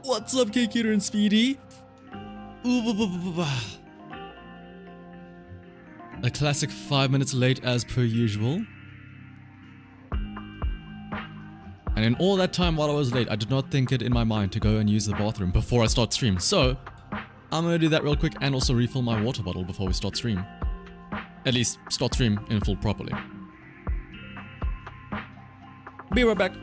What's up, Cake Eater and Speedy? A classic 5 minutes late as per usual. And in all that time while I was late, I did not think it in my mind to go and use the bathroom before I start stream. So, I'm gonna do that real quick and also refill my water bottle before we start stream. At least, start stream in full properly. Be right back.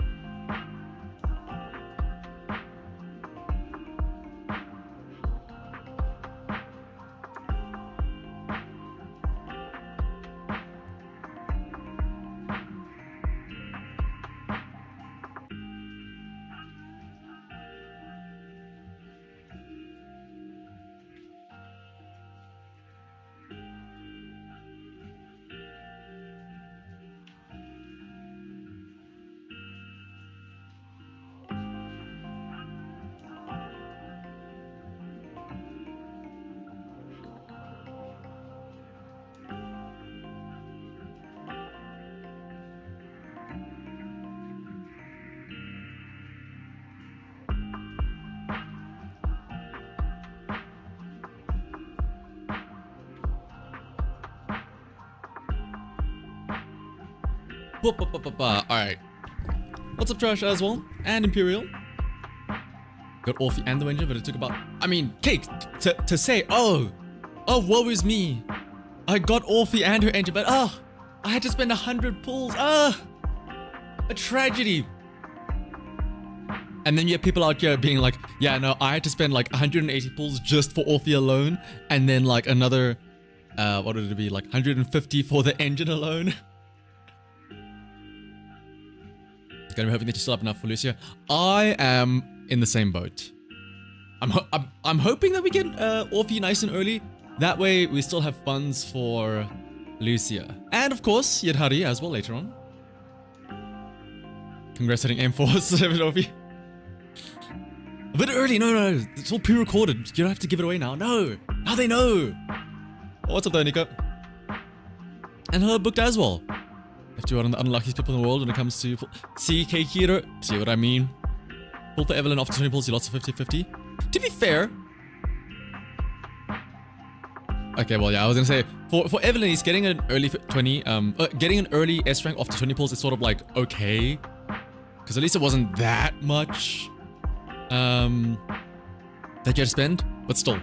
Alright. What's up, Trash as well? And Imperial. Got Orphie and the Ranger, but it took about... I mean, Cake, to say, oh, woe is me. I got Orphie and her engine, but I had to spend 100 pulls. A tragedy. And then you have people out here being like, yeah, no, I had to spend like 180 pulls just for Orphie alone, and then like another, what would it be, like 150 for the engine alone. Gonna be hoping that you still have enough for Lucia. I am in the same boat. I'm hoping that we get Orphie nice and early. That way we still have funds for Lucia. And of course, Yadhari as well later on. Congrats hitting M4 7 Orphie. A bit early, no. It's all pre-recorded. You don't have to give it away now. No. Now they know. What's up there, Nico? And hello, Booked as well. If you're one of the unluckiest people in the world when it comes to CK Kiro, see what I mean? Pull for Evelyn after 20 pulls, you lots of 50-50. To be fair... Okay, well, yeah, I was gonna say, for Evelyn, he's getting an early 20, getting an early S rank after 20 pulls is sort of like, okay. Because at least it wasn't that much, that you had to spend, but still.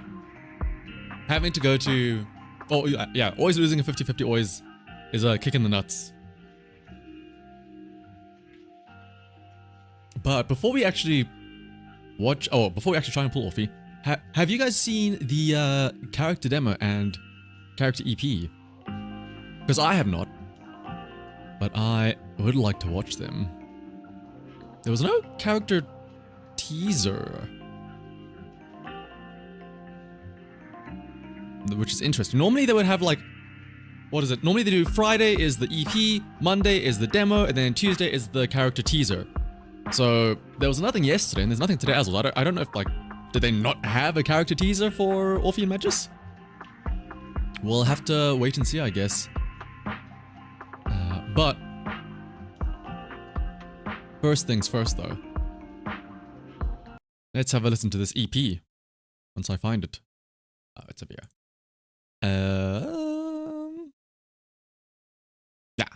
Having to go to, yeah, always losing a 50-50 always is a kick in the nuts. But before we actually watch, before we actually try and pull Orphie, have you guys seen the character demo and character EP? Because I have not, but I would like to watch them. There was no character teaser, which is interesting. Normally they would have like, what is it? Normally they do Friday is the EP, Monday is the demo, and then Tuesday is the character teaser. So, there was nothing yesterday, and there's nothing today as well. I don't know if, like, did they not have a character teaser for Orphie and Magus? We'll have to wait and see, I guess. But, first things first, though. Let's have a listen to this EP, once I find it. Oh, it's over here. Yeah.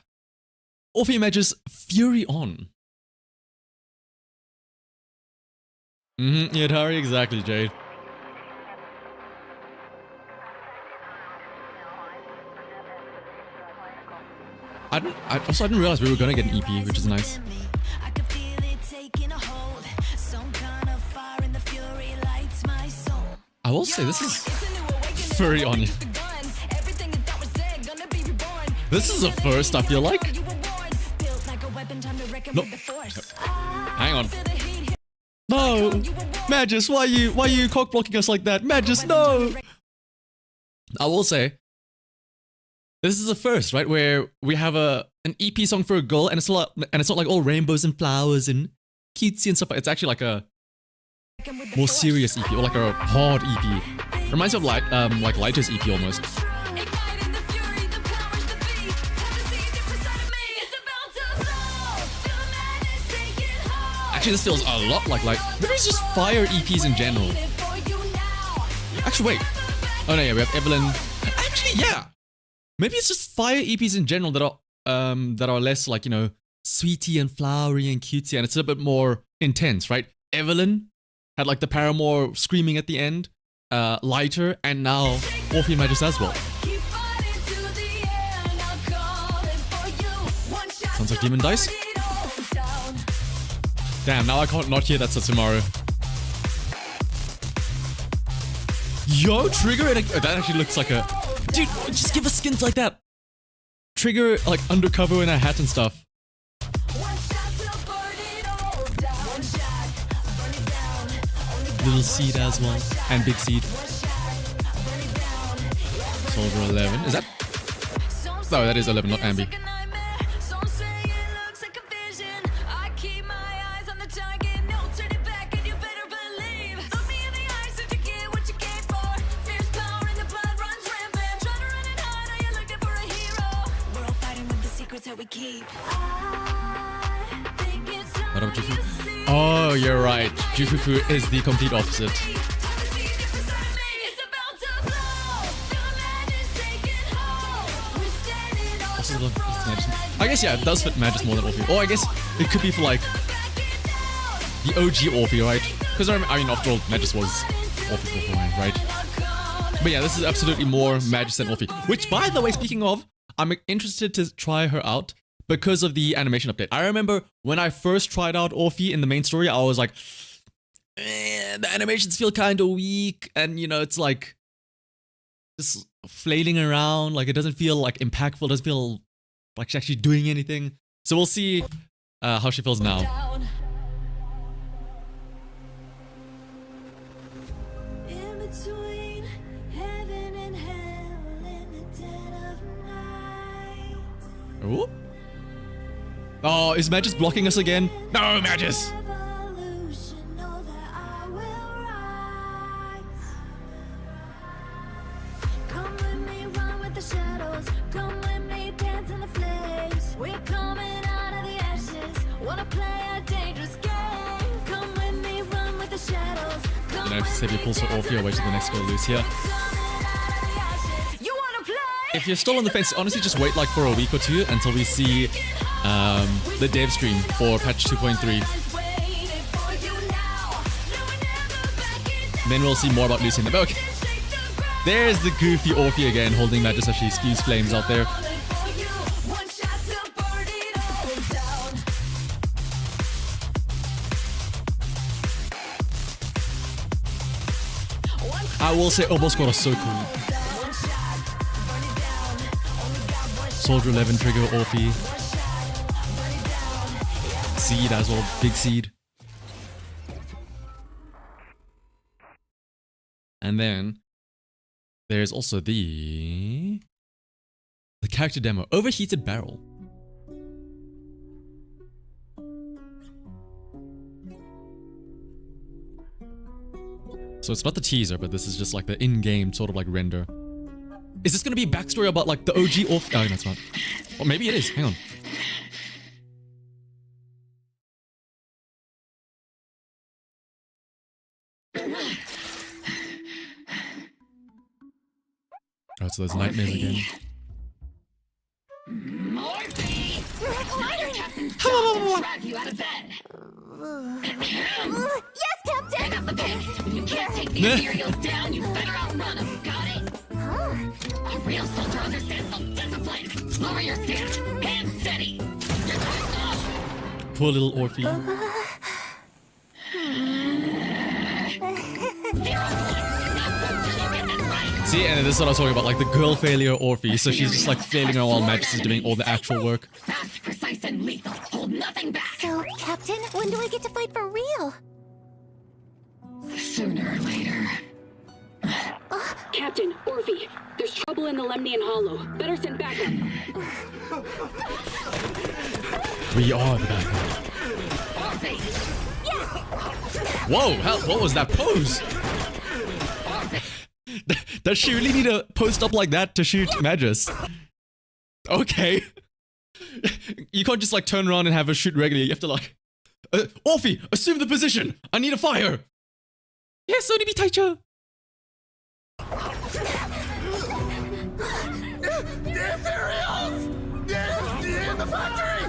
Orphie and Magus, Fury On. Yadhari, exactly, Jade. I didn't realize we were gonna get an EP, which is nice. I will say, this is Fury On. This is a first, I feel like. No. Hang on. No! Magus, why are you cock blocking us like that? Magus, no! I will say, this is a first, right? Where we have an EP song for a girl, and it's not like all rainbows and flowers and cutesy and stuff. It's actually like a more serious EP, or like a hard EP. Reminds me of like Lighter's EP almost. Actually, this feels a lot like maybe it's just fire EPs in general. Actually, wait. Oh no, yeah, we have Evelyn. Actually, yeah. Maybe it's just fire EPs in general that are less like, you know, sweetie and flowery and cutesy, and it's a bit more intense, right? Evelyn had like the Paramore screaming at the end, lighter, and now Orphe and Magus as well. Sounds like Demon Dice. Damn, now I can't not hear that Satsumaro. Yo, Trigger, and that actually looks like a... Dude, just give us skins like that. Trigger, like, undercover in a hat and stuff. Little Seed as well, and Big Seed. Soldier 11, is that? No, that is 11, not Ambi. What about Jufufu? Oh, you're right. Jufufu is the complete opposite. I guess, yeah, it does fit Magus more than Orphe. Or I guess it could be for like the OG Orphe, right? Because I mean, after all, Magus was Orphe beforehand, right? But yeah, this is absolutely more Magus than Orphe. Which, by the way, speaking of, I'm interested to try her out because of the animation update. I remember when I first tried out Orphe in the main story, I was like, the animations feel kind of weak, and you know, it's like just flailing around, like it doesn't feel like impactful, it doesn't feel like she's actually doing anything. So we'll see how she feels now. Ooh. Oh, is Magus blocking us again? No, Magus! You know, save your pulls for Orphe or wait till the next go loose here. If you're still on the fence, honestly just wait like for a week or two until we see the dev stream for patch 2.3. Then we'll see more about Lucy in the book. There's the goofy Orphe again, holding Magus as she spews flames out there. I will say Obo Squad is so cool. Soldier 11, Trigger, Orphe. Seed as well, Big Seed. And then there's also the character demo, Overheated Barrel. So it's not the teaser, but this is just like the in-game sort of like render. Is this gonna be a backstory about like the OG Orphe? Oh, no, it's not. Or maybe it is. Hang on. Oh, so those nightmares again. Drag you out of bed. Yes, Captain. Pick up the pace. If you can't take the materials down, you better outrun them. Got it? A real soldier understands self-discipline. Lower your stance. Hands steady. Your time's up. Poor little Orphe. 0 points. Now prove till you get this right. See, and this is what I was talking about, like the girl failure Orphe. So she's just like failing her while Magus is doing all the actual work. Fast, precise, and lethal. Hold nothing back. So, Captain, when do I get to fight for real? Sooner or later. Captain, Orphe, there's trouble in the Lemnian Hollow. Better send backup. We are the backup. Whoa, hell, what was that pose? Does she really need to post up like that to shoot Magus? Okay. You can't just like turn around and have her shoot regularly. You have to like Orphe, assume the position. I need a fire. Yes, so be Taicho. The ethereals! In the factory!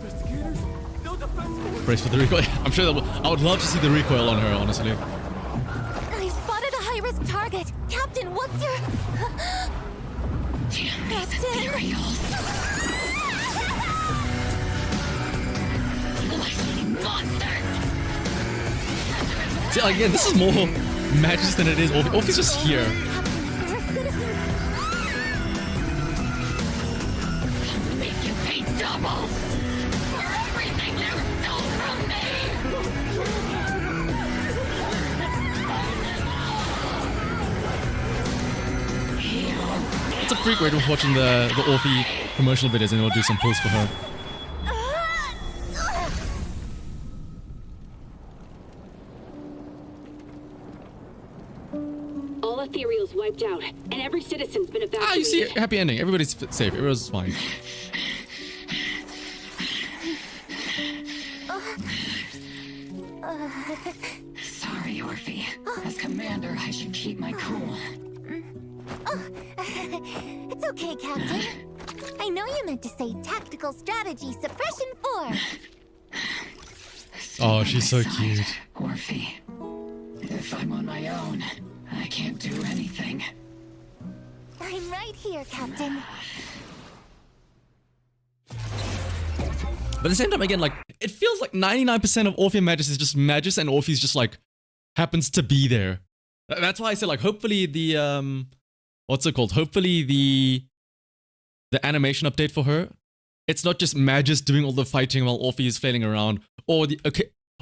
Investigators? No defense. Brace for the recoil. I'm sure I would love to see the recoil on her, honestly. I spotted a high-risk target. Captain, what's your... Damn these ethereals. Flesh-eating monsters. See, again, this is more Magus than it is Orphe. Orphe's just here. Make you pay double for everything you stole from me. It's a freak rate of watching the Orphe promotional videos, and it'll do some pulls for her. All ethereals wiped out, and every citizen's been evacuated. Ah, you see, happy ending. Everybody's safe. Everyone's fine. Sorry, Orphe. As commander, I should keep my cool. It's okay, Captain. I know you meant to say tactical strategy suppression 4. Oh, she's so cute. Orphe. If I'm on my own, I can't do anything. I'm right here, Captain. But at the same time, again, like, it feels like 99% of Orphe and Magus is just Magus, and Orphe's just, like, happens to be there. That's why I said, like, hopefully the, what's it called? Hopefully the animation update for her, it's not just Magus doing all the fighting while Orphe is flailing around, or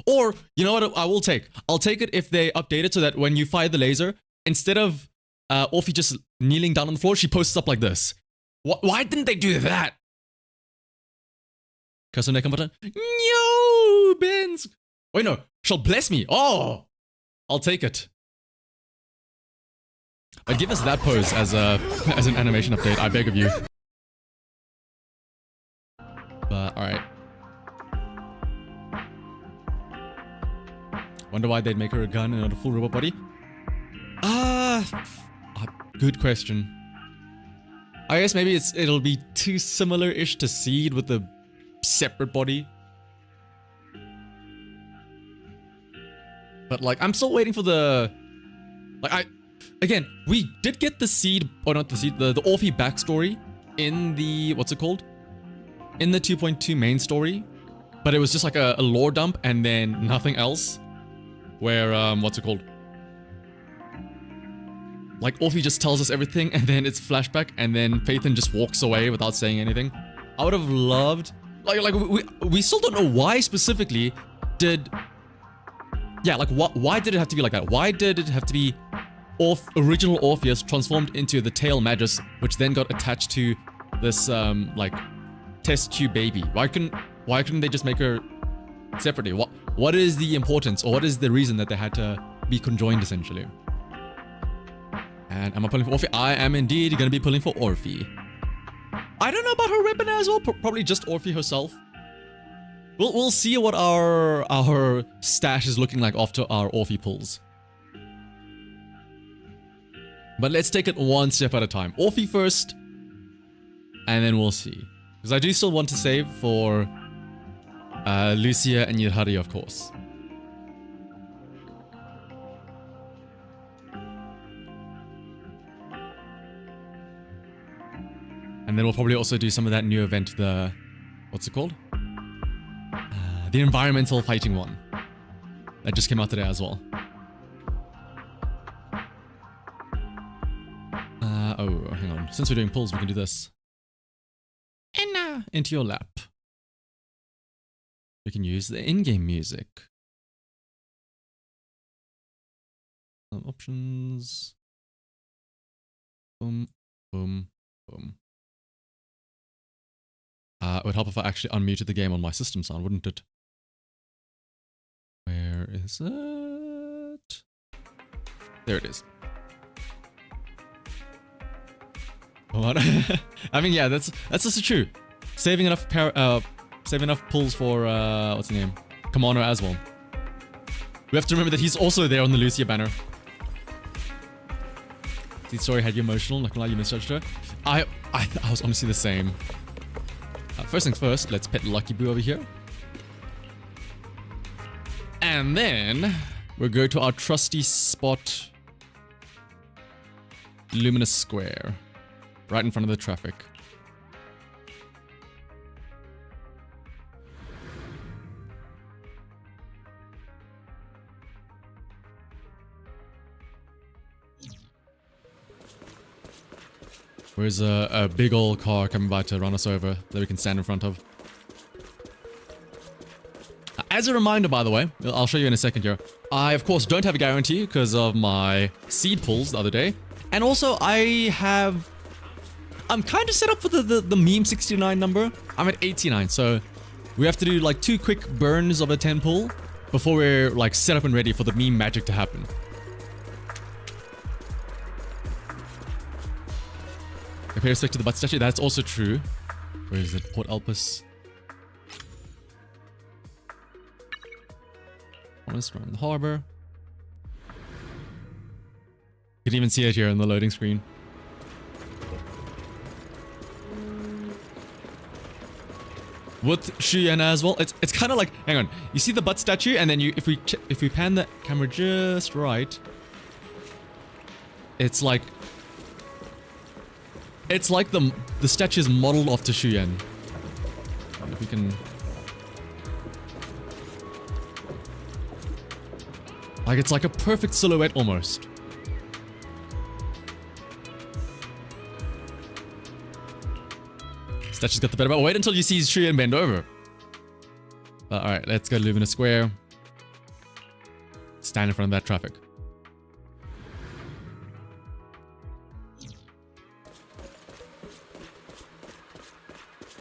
or, you know what, I will take? I'll take it if they update it so that when you fire the laser, instead of Orphe just kneeling down on the floor, she posts up like this. Why didn't they do that? Custom neck button. No, Benz. Wait, no. She'll bless me. Oh, I'll take it. But give us that pose as an animation update. I beg of you. But all right. Wonder why they'd make her a gun and not a full robot body. Good question. I guess maybe it'll be too similar-ish to Seed with the separate body. But like, I'm still waiting for the... Like, again, we did get the Seed, or not the Seed, the Orphe backstory in the... What's it called? In the 2.2 main story. But it was just like a lore dump and then nothing else. Where, what's it called? Like, Orphe just tells us everything and then it's flashback and then Phaethon just walks away without saying anything. I would have loved... Like we still don't know why specifically did... Yeah, like, why did it have to be like that? Why did it have to be original Orpheus transformed into the tail Magus, which then got attached to this, like, test tube baby? Why couldn't they just make her separately? What is the importance, or what is the reason that they had to be conjoined, essentially? And am I pulling for Orphe? I am indeed going to be pulling for Orphe. I don't know about her weapon as well. Probably just Orphe herself. We'll see what our stash is looking like after our Orphe pulls. But let's take it one step at a time. Orphe first, and then we'll see. Because I do still want to save for Lucia and Yirhari, of course. And then we'll probably also do some of that new event, the... What's it called? The environmental fighting one. That just came out today as well. Oh, hang on. Since we're doing pulls, we can do this. And now, into your lap. We can use the in-game music. Options. Boom, boom, boom. It would help if I actually unmuted the game on my system sound, wouldn't it? Where is it? There it is. What? I mean, yeah, that's also true. Saving enough pulls for what's his name? Kamano as well. We have to remember that he's also there on the Lucia banner. The story had you emotional. Not gonna lie, you misjudged her. I was honestly the same. First things first, let's pet Lucky Boo over here. And then we'll go to our trusty spot, Luminous Square, right in front of the traffic. Where's a big old car coming by to run us over that we can stand in front of? As a reminder, by the way, I'll show you in a second here. I, of course, don't have a guarantee because of my seed pulls the other day. And also, I'm kind of set up for the meme 69 number. I'm at 89, so we have to do like 2 quick burns of a 10 pull before we're like set up and ready for the meme magic to happen. Compare respect to the butt statue, that's also true. Where is it? Port Elpis. Honest around the harbor. You can even see it here on the loading screen. With Shuyuan as well. It's kind of like, hang on. You see the butt statue, and then if we pan the camera just right, it's like the statue is modeled after Shuyuan. If we can, like, it's like a perfect silhouette almost. Statue's got the better, but wait until you see Shuyuan bend over. Alright, let's go to Luminous Square. Stand in front of that traffic.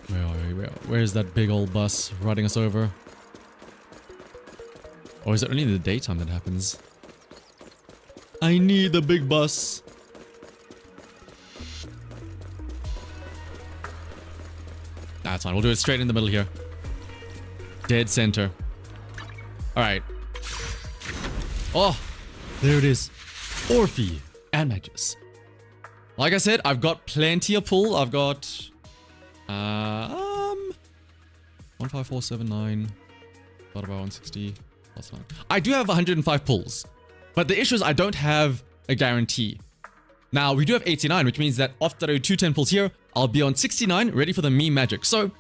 Where are we? Where's that big old bus running us over? Or is it only in the daytime that happens? I need the big bus. That's fine. We'll do it straight in the middle here. Dead center. Alright. Oh, there it is. Orphe and Magus. Like I said, I've got plenty of pull. I've got 15479 divided by 160 plus 9. I do have 105 pulls, but the issue is I don't have a guarantee. Now we do have 89, which means that after I do 2 10 pulls here, I'll be on 69, ready for the meme magic. So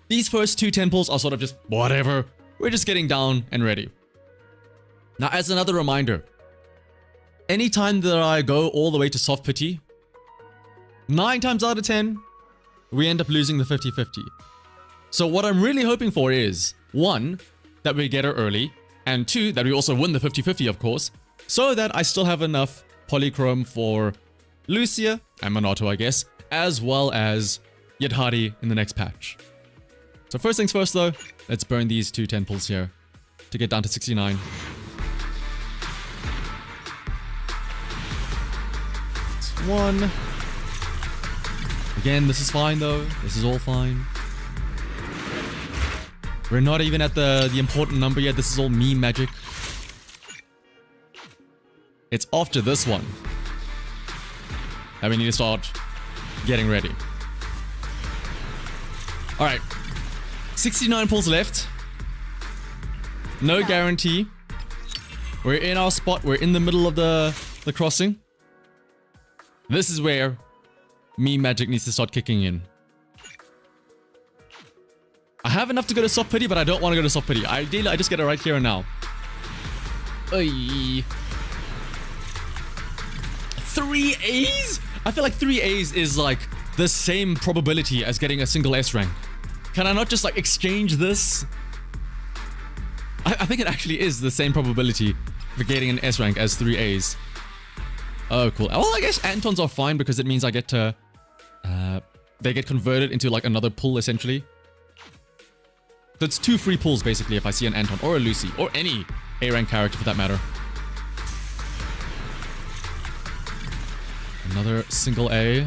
these first 2 10 pulls are sort of just whatever. We're just getting down and ready. Now, as another reminder, anytime that I go all the way to soft pity, 9 times out of 10, we end up losing the 50-50. So what I'm really hoping for is, 1, that we get her early, and 2, that we also win the 50-50, of course, so that I still have enough polychrome for Lucia and Minato, I guess, as well as Yadhari in the next patch. So first things first though, let's burn these 2 10 pulls here to get down to 69. That's 1. Again, this is fine though. This is all fine. We're not even at the important number yet. This is all meme magic. It's after this one that we need to start getting ready. Alright. 69 pulls left. No guarantee. We're in our spot. We're in the middle of the crossing. This is where meme magic needs to start kicking in. I have enough to go to soft pity, but I don't want to go to soft pity. Ideally, I just get it right here and now. Oy. 3 A's? I feel like 3 A's is like the same probability as getting a single S rank. Can I not just like exchange this? I think it actually is the same probability for getting an S rank as 3 A's. Oh, cool. Well, I guess Antons are fine because it means I get to... they get converted into like another pull essentially. So it's 2 free pulls basically if I see an Anton or a Lucy or any A rank character for that matter. Another single A.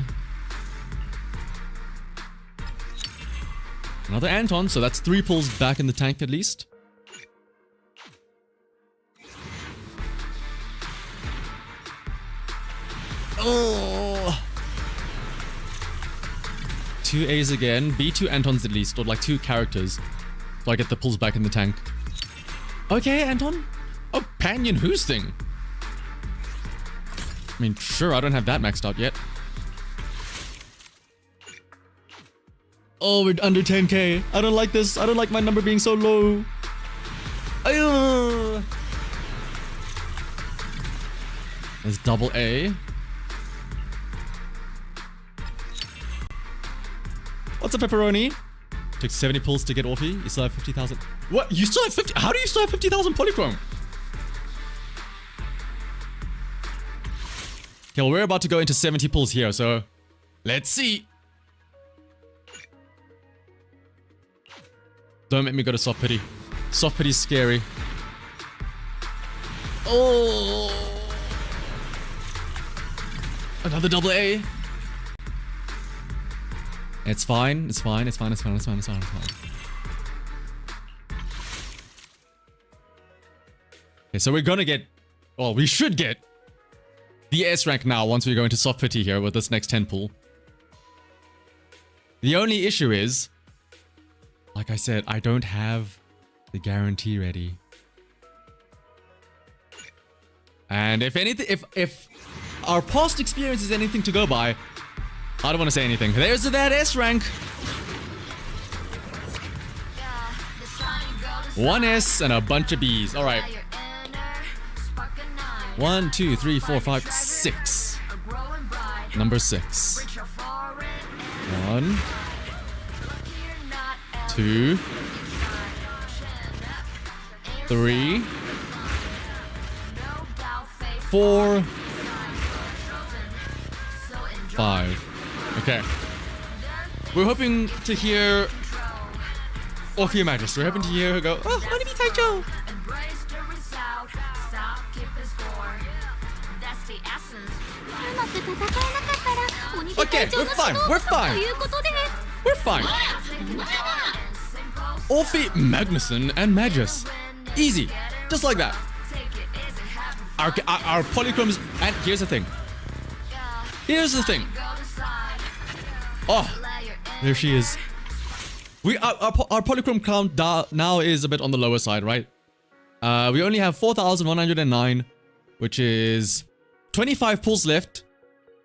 Another Anton, so that's 3 pulls back in the tank at least. Oh. 2 A's again. Be 2 Antons at least, or like 2 characters. So I get the pulls back in the tank. Okay, Anton. Oh, Panion whose thing? I mean, sure, I don't have that maxed out yet. Oh, we're under 10k. I don't like this. I don't like my number being so low. There's double A. What's a pepperoni? Took 70 pulls to get Orphe. You still have 50,000. What? You still have 50? How do you still have 50,000 polychrome? Okay, well, we're about to go into 70 pulls here, so let's see. Don't make me go to soft pity. Soft pity's scary. Oh. Another double A. It's fine. It's fine. It's fine. It's fine. It's fine. It's fine. It's fine. Okay, so we're gonna get, well, we should get the S rank now once we go into soft pity here with this next 10 pull. The only issue is, like I said, I don't have the guarantee ready. And if anything, if our past experience is anything to go by, I don't want to say anything. There's that S rank. 1 S and a bunch of B's. All right. 1, 2, 3, 4, 5, 6. Number 6. 1, 2, 3, 4, 5. Okay. We're hoping to hear Orphe Magus. We're hoping to hear her go, oh, wanna be Taicho. Okay, we're fine. We're fine. We're fine. Orphe, Magnuson, and Magus. Easy. Just like that. Our polychromes. And here's the thing. Here's the thing. Oh, there she is. Our polychrome count now is a bit on the lower side, right? We only have 4,109, which is 25 pulls left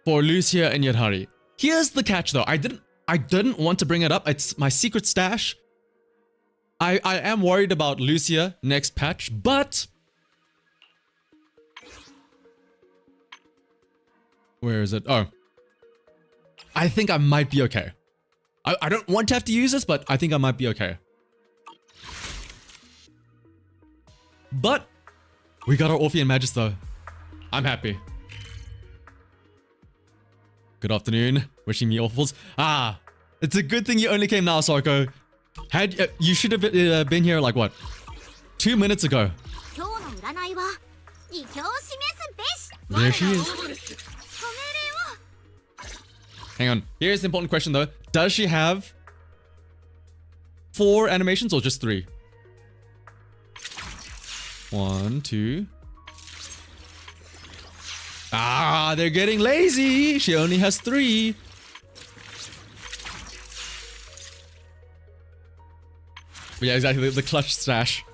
for Lucia and Yadhari. Here's the catch, though. I didn't want to bring it up. It's my secret stash. I am worried about Lucia next patch, but where is it? Oh, I think I might be okay. I don't want to have to use this, but I think I might be okay. But we got our Orphe and Magus though. I'm happy. Good afternoon. Wishing me awfuls. Ah, it's a good thing you only came now, Sarko. You should have been here like what? 2 minutes ago. There she is. Hang on. Here's the important question though. Does she have 4 animations or just 3? 1, 2. Ah, they're getting lazy. She only has 3. But yeah, exactly. The clutch stash.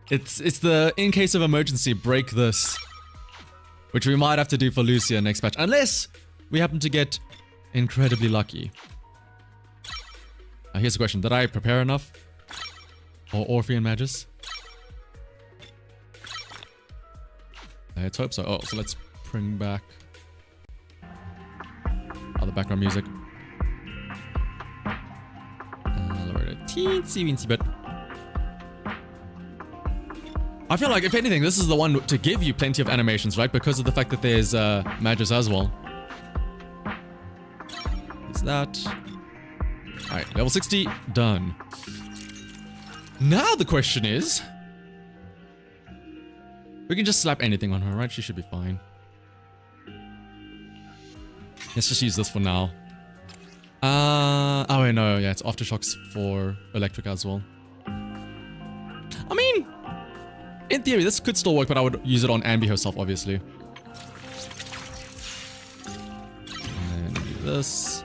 It's the in case of emergency, break this. Which we might have to do for Lucia next patch. Unless we happen to get incredibly lucky. Here's the question. Did I prepare enough? For Orphe and Magus? Let's hope so. Oh, so let's bring back other background music. Lower it a teensy weensy bit. I feel like, if anything, this is the one to give you plenty of animations, right? Because of the fact that there's Magus as well. Is that... Alright, level 60, done. Now the question is... We can just slap anything on her, right? She should be fine. Let's just use this for now. Oh wait, no, yeah, it's aftershocks for electric as well. I mean, in theory, this could still work, but I would use it on Ambi herself, obviously. And do this.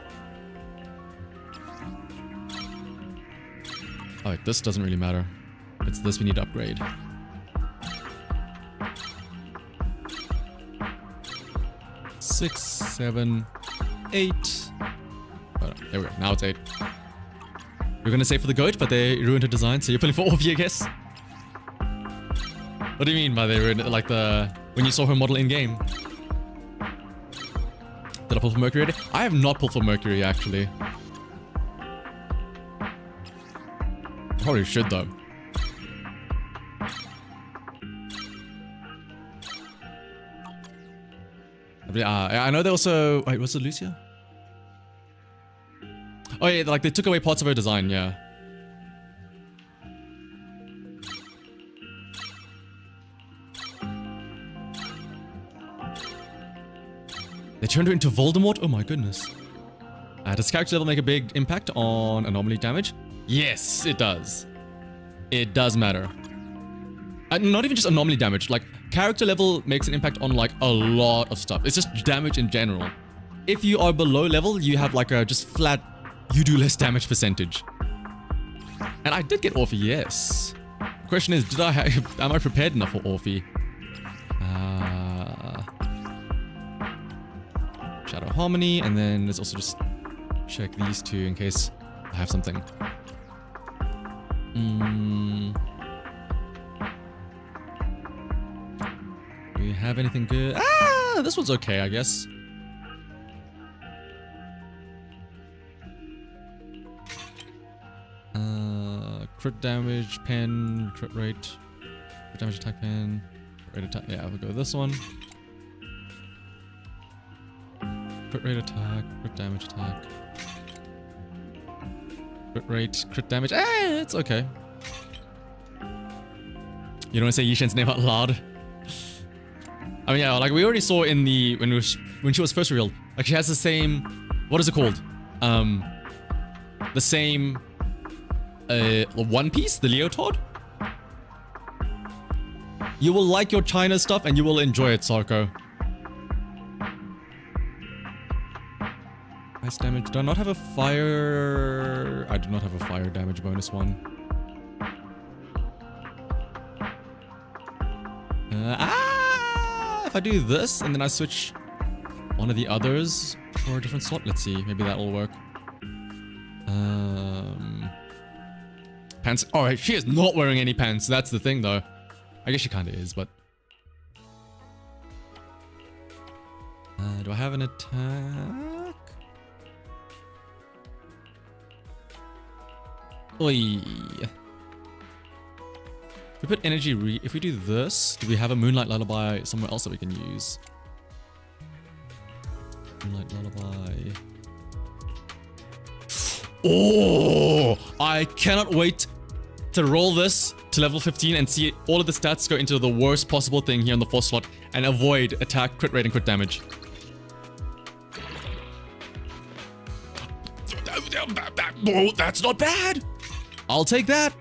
Oh, wait, this doesn't really matter. It's this we need to upgrade. Six, 7, 8. Oh, there we go. Now it's 8. We're gonna say for the goat, but they ruined her design, so you're pulling for Orphe, I guess. What do you mean by they ruined it? Like when you saw her model in game? Did I pull for Mercury already? I have not pulled for Mercury actually. Probably should though. I know they also... Wait, was it Lucia? Oh yeah, like they took away parts of her design, yeah. They turned her into Voldemort? Oh my goodness. Does character level make a big impact on anomaly damage? Yes, it does. It does matter. Not even just anomaly damage, like character level makes an impact on like a lot of stuff. It's just damage in general. If you are below level, you have like a just flat, you do less damage percentage. And I did get Orphe, yes. The question is, am I prepared enough for Orphe? Shadow Harmony, and then let's also just check these two in case I have something. Do we have anything good? This one's okay, I guess. Crit damage, pen, crit rate, crit damage attack pen, crit rate attack. Yeah, we'll go with this one. Crit rate attack, crit damage attack. Crit rate, crit damage. It's okay. You don't want to say Yishen's name out loud? I mean, yeah, like we already saw in the... When she was first revealed. Like she has the same... What is it called? The same... One Piece? The leotard? You will like your China stuff and you will enjoy it, Sarko. Ice damage. Do I not have a fire... I do not have a fire damage bonus one. If I do this and then I switch one of the others for a different slot. Let's see. Maybe that will work. Pants. Alright, she is not wearing any pants. That's the thing though. I guess she kind of is, but... do I have an attack? Oi. If we put energy if we do this, do we have a Moonlight Lullaby somewhere else that we can use? Moonlight Lullaby. Oh! I cannot wait to roll this to level 15 and see all of the stats go into the worst possible thing here on the 4th slot and avoid attack, crit rate, and crit damage. Oh, that's not bad! I'll take that!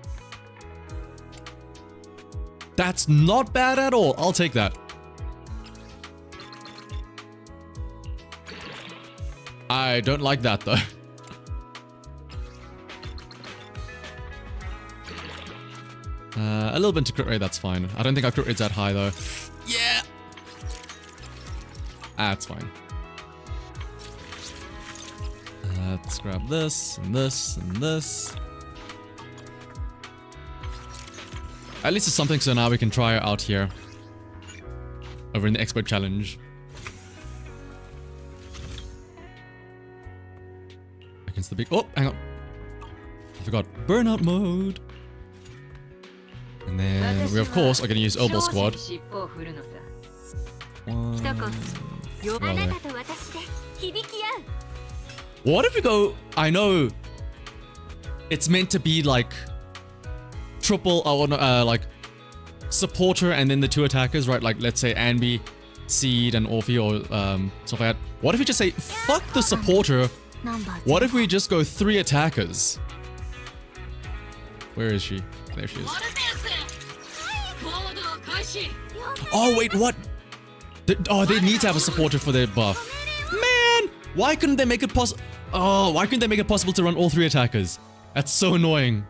That's not bad at all. I'll take that. I don't like that though. A little bit to crit rate, that's fine. I don't think our crit rate's that high though. Yeah! That's fine. Let's grab this, and this, and this. At least it's something, so now we can try it out here. Over in the Expert Challenge. Against the big... Oh, hang on. I forgot. Burnout mode. And then we, of course, are going to use Elbow Squad. What if we go... I know... It's meant to be like... Triple... like... Supporter and then the 2 attackers, right? Like, let's say Ambi, Seed, and Orphe, or stuff like that. What if we just say, fuck the supporter, What if we just go 3 attackers? Where is she? There she is. Oh wait, what? They need to have a supporter for their buff. Man, why couldn't they make it possible? Oh, why couldn't they make it possible to run all 3 attackers? That's so annoying.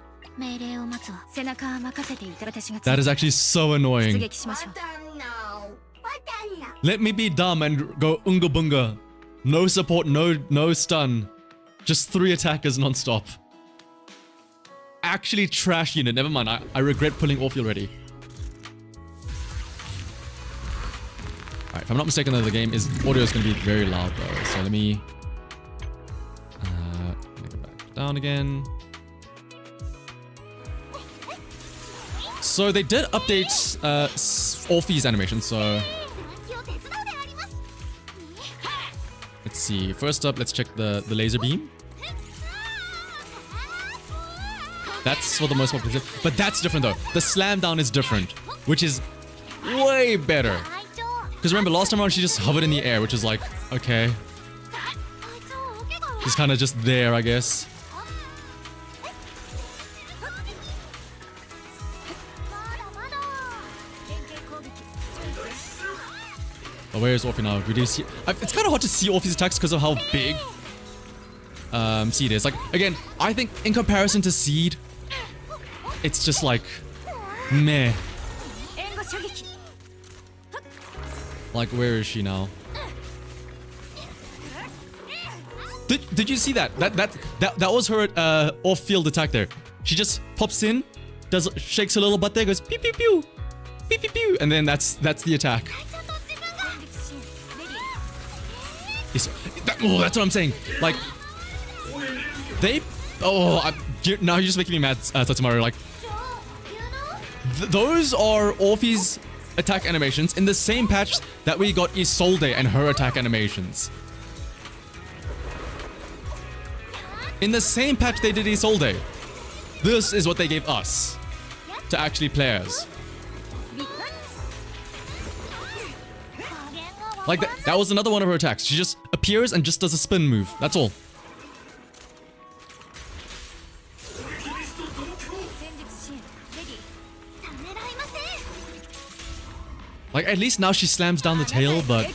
That is actually so annoying. Let me be dumb and go unga bunga. No support, no stun. Just 3 attackers non-stop. Actually trash unit. Never mind. I regret pulling Orphe already. Alright, if I'm not mistaken though, the game is audio is going to be very loud though. So let me go back down again. So they did update Orphe's animation, so let's see. First up, let's check the laser beam. That's for the most popular, but that's different though. The slam down is different, which is way better. Because remember, last time around she just hovered in the air, which is like, okay. She's kind of just there, I guess. Oh, where is Orphe now? We do see. It's kind of hard to see Orphe's attacks because of how big Seed is. Like, again, I think in comparison to Seed, it's just like meh. Like, where is she now? Did you see that? That was her off-field attack there. She just pops in, shakes her little butt there, goes pew pew pew, pew pew pew, and then that's the attack. That's what I'm saying. Like, they. Now you're just making me mad, Tatsumaru. Like, those are Orphe's attack animations in the same patch that we got Isolde and her attack animations. In the same patch they did Isolde. This is what they gave us to actually play as. Like, that was another one of her attacks. She just appears and just does a spin move. That's all. Like, at least now she slams down the tail, but...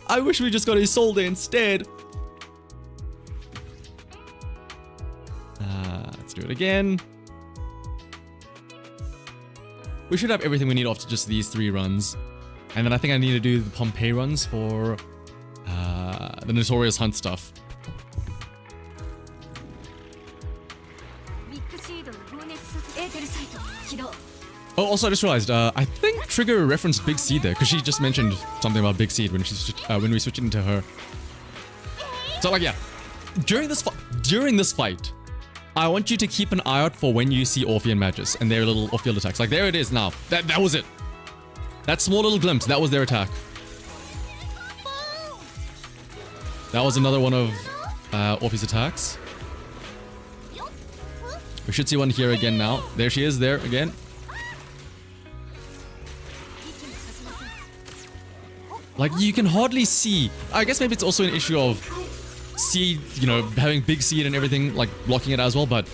I wish we just got Isolde instead. Let's do it again. We should have everything we need after just these 3 runs. And then I think I need to do the Pompeii runs for the Notorious Hunt stuff. Oh, also I just realized, I think Trigger referenced Big Seed there, because she just mentioned something about Big Seed when we switched into her. So like, yeah, during this fight, I want you to keep an eye out for when you see Orphe and Magus and their little off-field attacks. Like, there it is now. That was it. That small little glimpse, that was their attack. That was another one of Orphe's attacks. We should see one here again now. There she is, there again. Like, you can hardly see. I guess maybe it's also an issue of Seed, you know, having Big Seed and everything, like, blocking it as well, but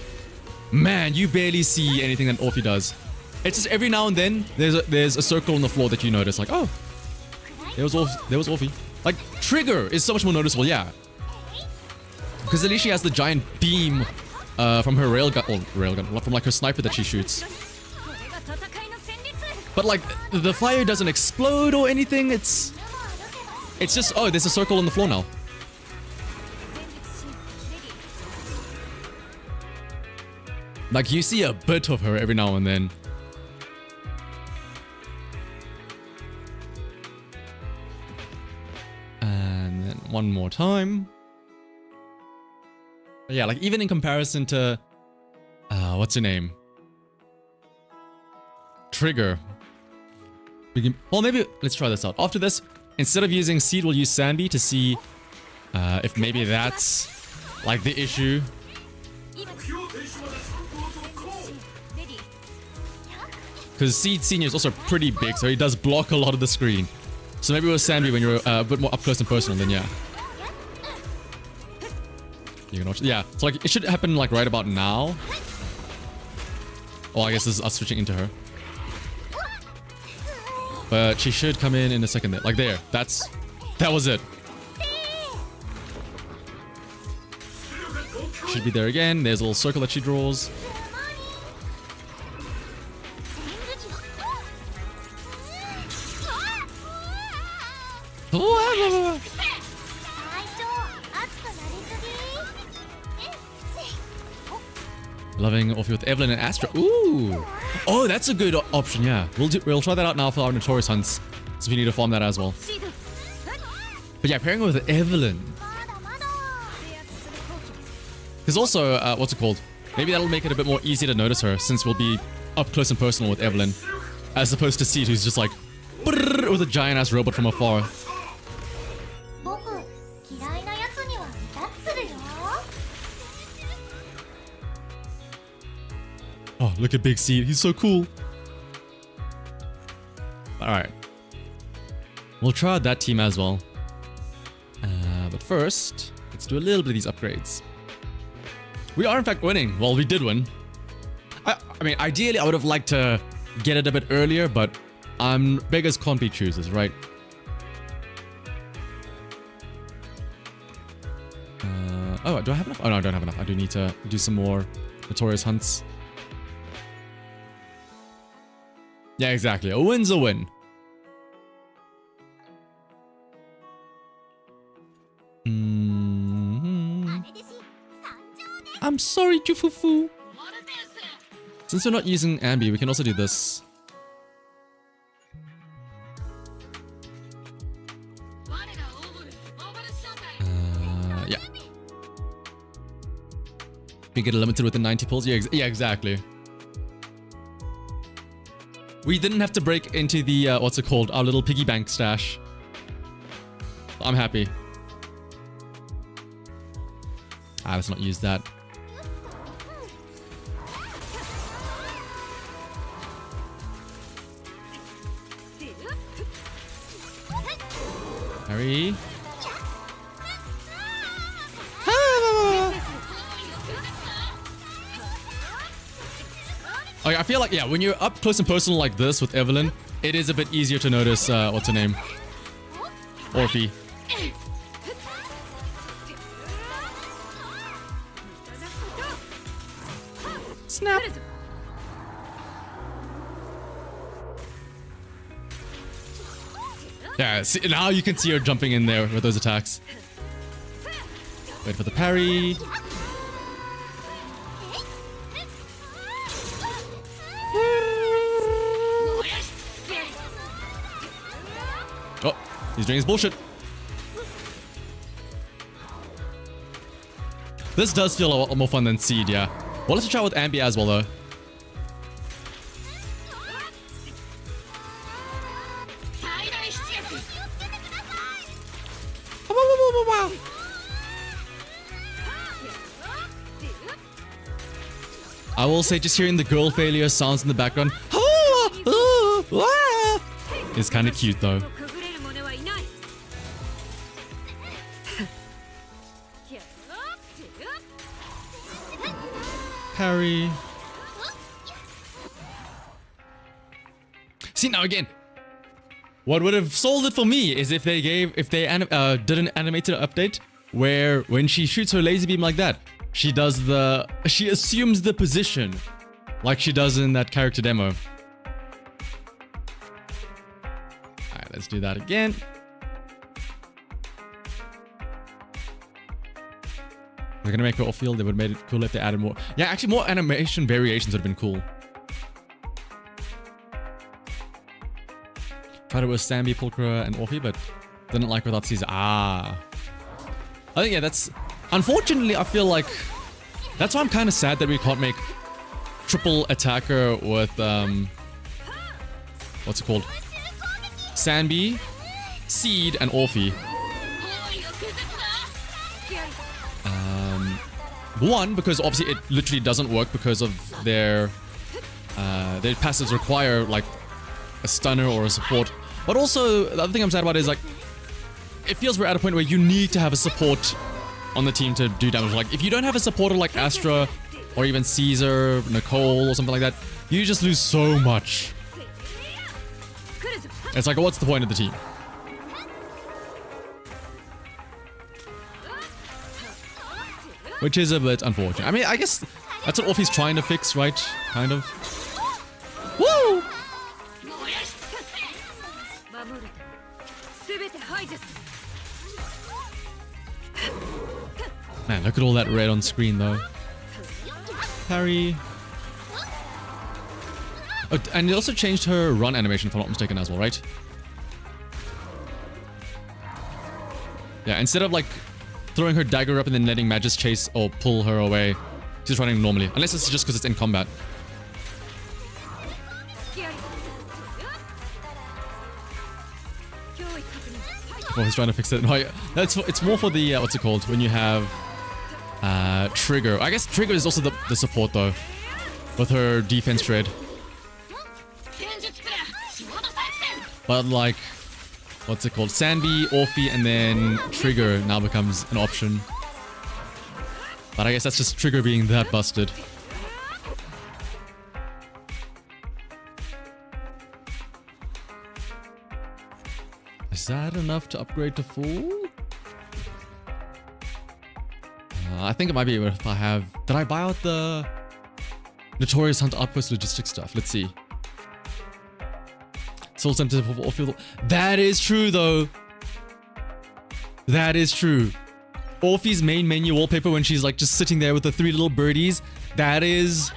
man, you barely see anything that Orphe does. It's just every now and then, there's a circle on the floor that you notice, like, oh, there was Orphe. Like, Trigger is so much more noticeable, yeah. Because at least she has the giant beam from her railgun, from like her sniper that she shoots. But like, the fire doesn't explode or anything, it's just, oh, there's a circle on the floor now. Like, you see a bit of her every now and then. And then one more time. But yeah, like, even in comparison to... what's her name? Trigger. Well, maybe... Let's try this out. After this, instead of using Seed, we'll use Sandy to see if maybe that's, like, the issue. Because Seed Senior is also pretty big, so he does block a lot of the screen. So maybe with Sandy when you're a bit more up close and personal, then yeah. You can watch. Yeah, so like it should happen like right about now. Oh, I guess this is us switching into her. But she should come in a second there. Like there. That was it. Should be there again. There's a little circle that she draws. Loving Orphe with Evelyn and Astra. Ooh. Oh, that's a good option, yeah. We'll try that out now for our Notorious Hunts. So we need to farm that as well. But yeah, pairing with Evelyn. There's also, what's it called? Maybe that'll make it a bit more easy to notice her since we'll be up close and personal with Evelyn. As opposed to Seed, who's just like with a giant ass robot from afar. Oh, look at Big Seed. He's so cool. Alright. We'll try out that team as well. But first, let's do a little bit of these upgrades. We are in fact winning. Well, we did win. I mean, ideally, I would have liked to get it a bit earlier, but beggars can't be choosers, right? Oh, do I have enough? Oh, no, I don't have enough. I do need to do some more Notorious Hunts. Yeah, exactly. A win's a win. I'm sorry, Jufufu. Since we're not using Ambi, we can also do this. Yeah. We get limited with the 90 pulls. Yeah, yeah, exactly. We didn't have to break into the, what's it called? Our little piggy bank stash. I'm happy. Let's not use that. Hurry. Okay, I feel like, yeah, when you're up close and personal like this with Evelyn, it is a bit easier to notice, what's her name? Orphie. Snap. Yeah, see, now you can see her jumping in there with those attacks. Wait for the parry. Oh, he's doing his bullshit. This does feel a lot more fun than Seed, yeah. Well, let's try with Ambi as well, though. I will say, just hearing the girl failure sounds in the background is kind of cute, though. Parry. See, now again, what would have sold it for me is if they did an animated update where when she shoots her laser beam like that, she assumes the position like she does in that character demo. Alright, let's do that again. They're gonna make her off-field. They would have made it cool if they added more. Yeah, actually more animation variations would have been cool. Tried it with Sambi, Pulchra, and Orphe, but didn't like without Caesar. I think, yeah, that's... Unfortunately, I feel like... That's why I'm kind of sad that we can't make triple attacker with, what's it called? Sambi, Seed, and Orphe. One, because obviously it literally doesn't work because of their their passives require like a stunner or a support. But also, the other thing I'm sad about is like, it feels we're at a point where you need to have a support on the team to do damage. Like, if you don't have a supporter like Astra, or even Caesar, Nicole, or something like that, you just lose so much. It's like, what's the point of the team? Which is a bit unfortunate. I mean, I guess that's what Orphe's trying to fix, right? Kind of. Woo! Man, look at all that red on screen, though. Parry. Oh, and it also changed her run animation, if I'm not mistaken, as well, right? Yeah, instead of like throwing her dagger up and then letting Magus chase or pull her away, she's running normally. Unless it's just because it's in combat. Oh, he's trying to fix it. No, it's more for the, what's it called? When you have Trigger. I guess Trigger is also the support, though. With her defense shred. But like, what's it called? Sandy, Orphe, and then Trigger now becomes an option. But I guess that's just Trigger being that busted. Is that enough to upgrade to full? I think it might be if I have... Did I buy out the Notorious Hunt Outpost logistics stuff? Let's see. Soul Center for Orphe. That is true, though. That is true. Orphe's main menu wallpaper when she's like just sitting there with the 3 little birdies. That is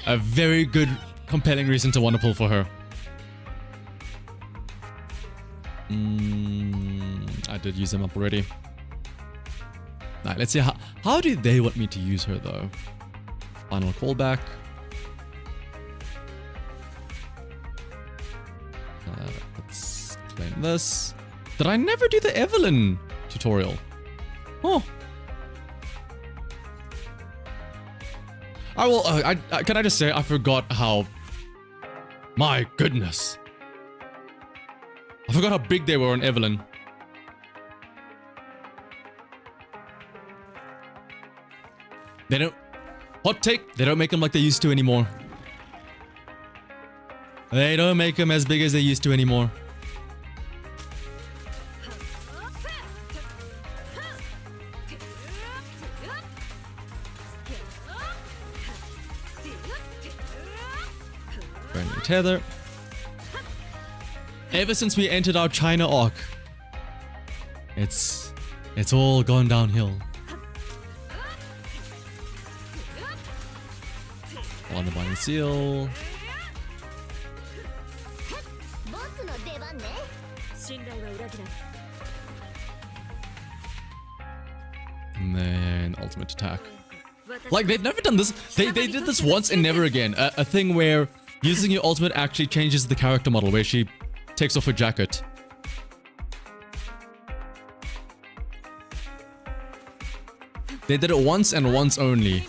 a very good, compelling reason to want to pull for her. I did use them up already. Alright, let's see how do they want me to use her, though? Final callback. Let's claim this. Did I never do the Evelyn tutorial? Oh. Can I just say I forgot how... My goodness. I forgot how big they were on Evelyn. They don't... Hot take, they don't make them like they used to anymore. They don't make them as big as they used to anymore. Brand new tether. Ever since we entered our China arc, it's all gone downhill. On the binding seal. And then ultimate attack. Like, they've never done this. They did this once and never again. A thing where using your ultimate actually changes the character model, where she takes off her jacket. They did it once and once only.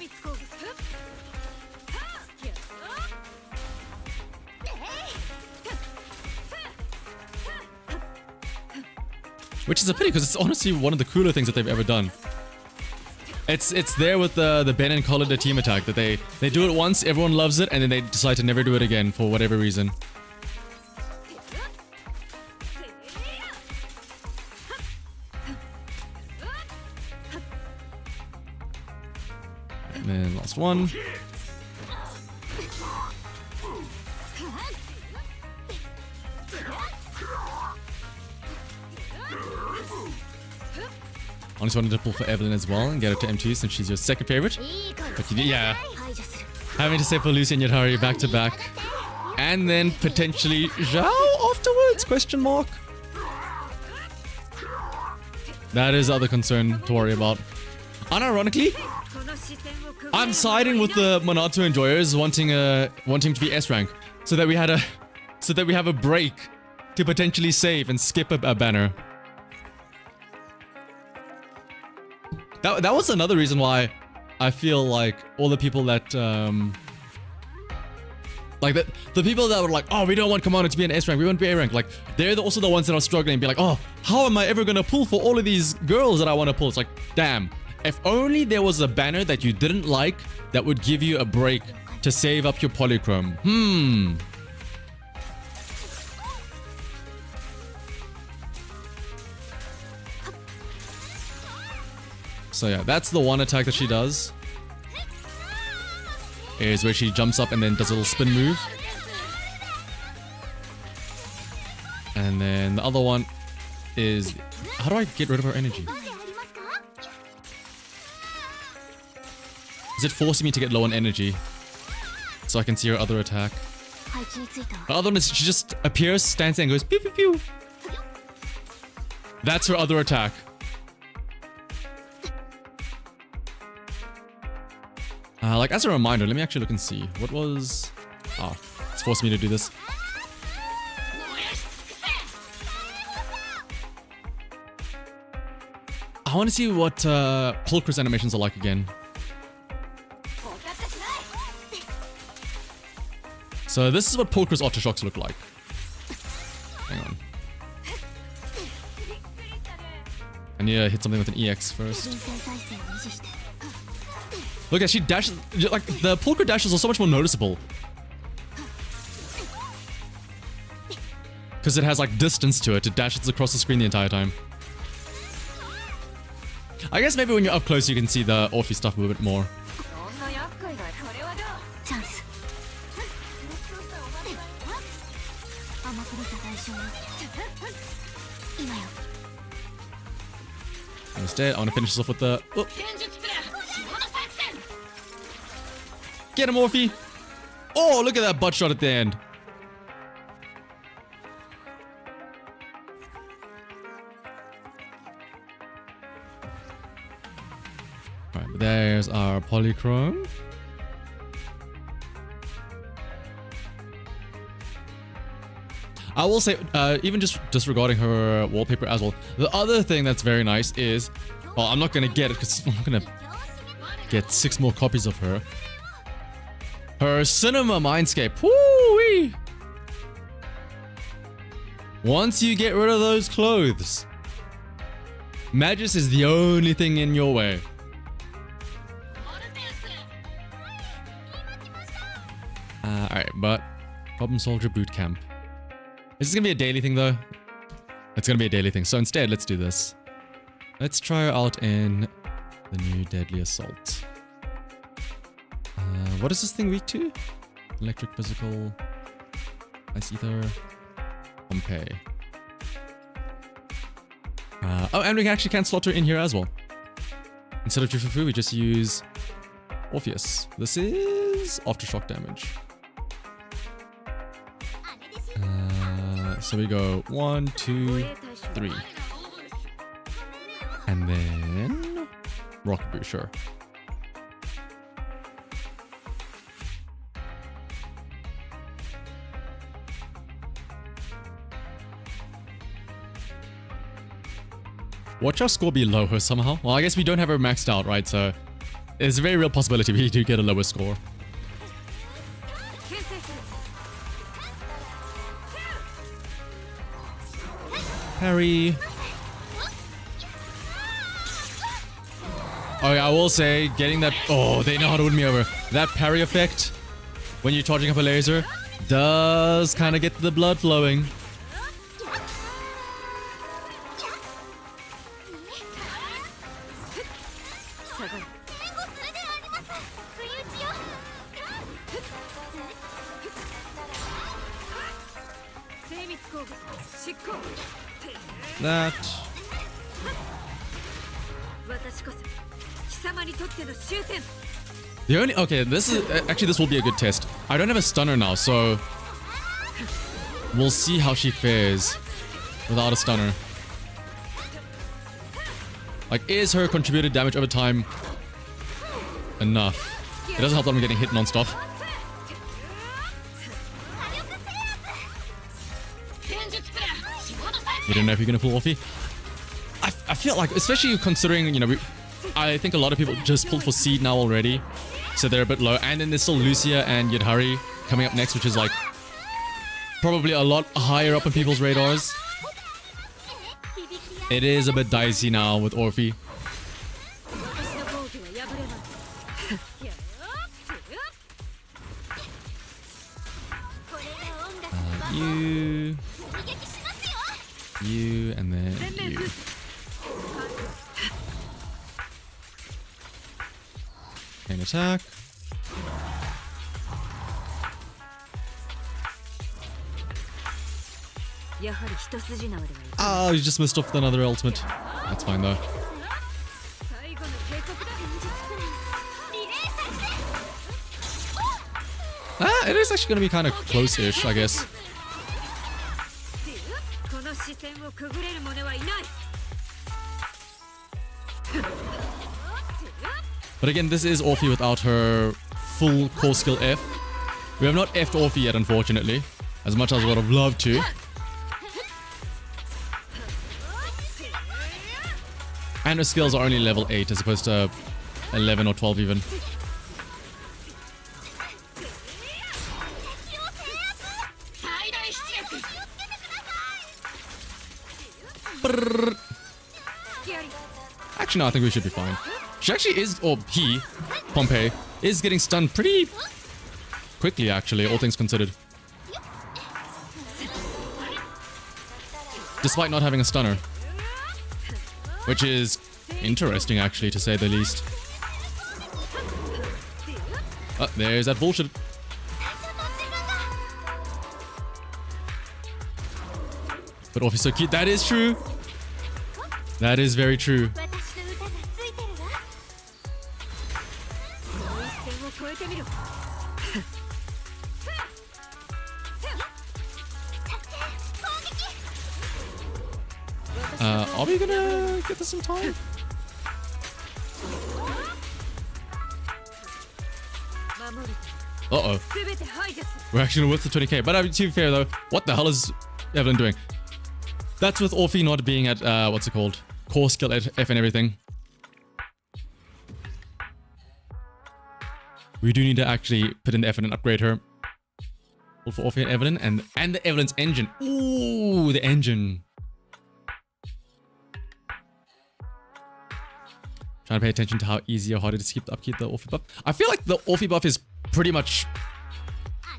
Which is a pity, because it's honestly one of the cooler things that they've ever done. It's there with the Ben and Collida team attack, that they do it once, everyone loves it, and then they decide to never do it again for whatever reason. And then last one. I just wanted to pull for Evelyn as well and get her to M2 since she's your second favorite. But yeah, having to say for Lucy and Yatari back to back. And then potentially Zhao afterwards, question mark. That is other concern to worry about. Unironically, I'm siding with the Monato enjoyers wanting to be S rank so that we have a break to potentially save and skip a banner. That was another reason why I feel like all the people that Like the people that were like, oh, we don't want Commander to be an S rank, we want to be A rank. Like they're also the ones that are struggling and be like, oh, how am I ever gonna pull for all of these girls that I want to pull? It's like, damn, if only there was a banner that you didn't like that would give you a break to save up your polychrome. So yeah, that's the one attack that she does. Is where she jumps up and then does a little spin move. And then the other one is... How do I get rid of her energy? Is it forcing me to get low on energy? So I can see her other attack. Her other one is she just appears, stands there and goes pew pew pew. That's her other attack. Like as a reminder, let me actually look and see. What was... Oh, it's forcing me to do this. I want to see what Pulchris animations are like again. So this is what Pulchris aftershocks look like. Hang on. I need to hit something with an EX first. Look at she dashes, like the Pulchris dashes are so much more noticeable. Because it has like distance to it, it dashes across the screen the entire time. I guess maybe when you're up close you can see the Orphe stuff a bit more. Instead, I want to finish this off with the... Oh. Get him, Orphe! Oh, look at that butt shot at the end. Alright, there's our polychrome. I will say, even just disregarding her wallpaper as well, the other thing that's very nice is... Well, I'm not going to get it because I'm not going to get 6 more copies of her. Her cinema mindscape. Woo-wee! Once you get rid of those clothes, Magus is the only thing in your way. Alright, but Problem Soldier Boot Camp. Is this gonna be a daily thing though? It's gonna be a daily thing. So instead, let's do this. Let's try her out in the new Deadly Assault. What is this thing weak to? Electric, physical, ice ether, Pompeii. Oh, and we actually can slot her in here as well. Instead of Jufufu, we just use Orpheus. This is aftershock damage. So we go 1, 2, 3. And then Rockaboo, sure. Watch our score be lower somehow. Well, I guess we don't have her maxed out, right? So there's a very real possibility we do get a lower score. Parry. Oh yeah, I will say, getting that... Oh, they know how to win me over. That parry effect, when you're charging up a laser, does kind of get the blood flowing. That. The only... Okay, this is... Actually, this will be a good test. I don't have a stunner now, so... We'll see how she fares without a stunner. Like, is her contributed damage over time enough? It doesn't help that I'm getting hit non-stop. You don't know if you're gonna pull Orphe. I feel like, especially considering, you know, I think a lot of people just pulled for Seed now already, so they're a bit low. And then there's still Lucia and Yudhari coming up next, which is like probably a lot higher up on people's radars. It is a bit dicey now with Orphe. You, and then you. Main attack. Oh, you just missed off with another ultimate. That's fine though. It is actually going to be kind of close-ish, I guess. But again, this is Orphe without her full core skill F. We have not F'd Orphe yet, unfortunately, as much as I would have loved to. And her skills are only level 8 as opposed to 11 or 12 even. Actually, no, I think we should be fine. She actually is, or he, Pompey, is getting stunned pretty quickly, actually, all things considered. Despite not having a stunner. Which is interesting, actually, to say the least. Oh, there's that bullshit. But Orphe's so cute. That is true. That is very true. Are we gonna get this in time? Uh-oh. We're actually worth the 20k. But to be fair though, what the hell is Evelyn doing? That's with Orphe not being at, what's it called? Core skill at F and everything. We do need to actually put in the effort and upgrade her. All for Orphe and Evelyn and the Evelyn's engine. Ooh, the engine. Trying to pay attention to how easy or hard it is to upkeep the Orphe buff. I feel like the Orphe buff is pretty much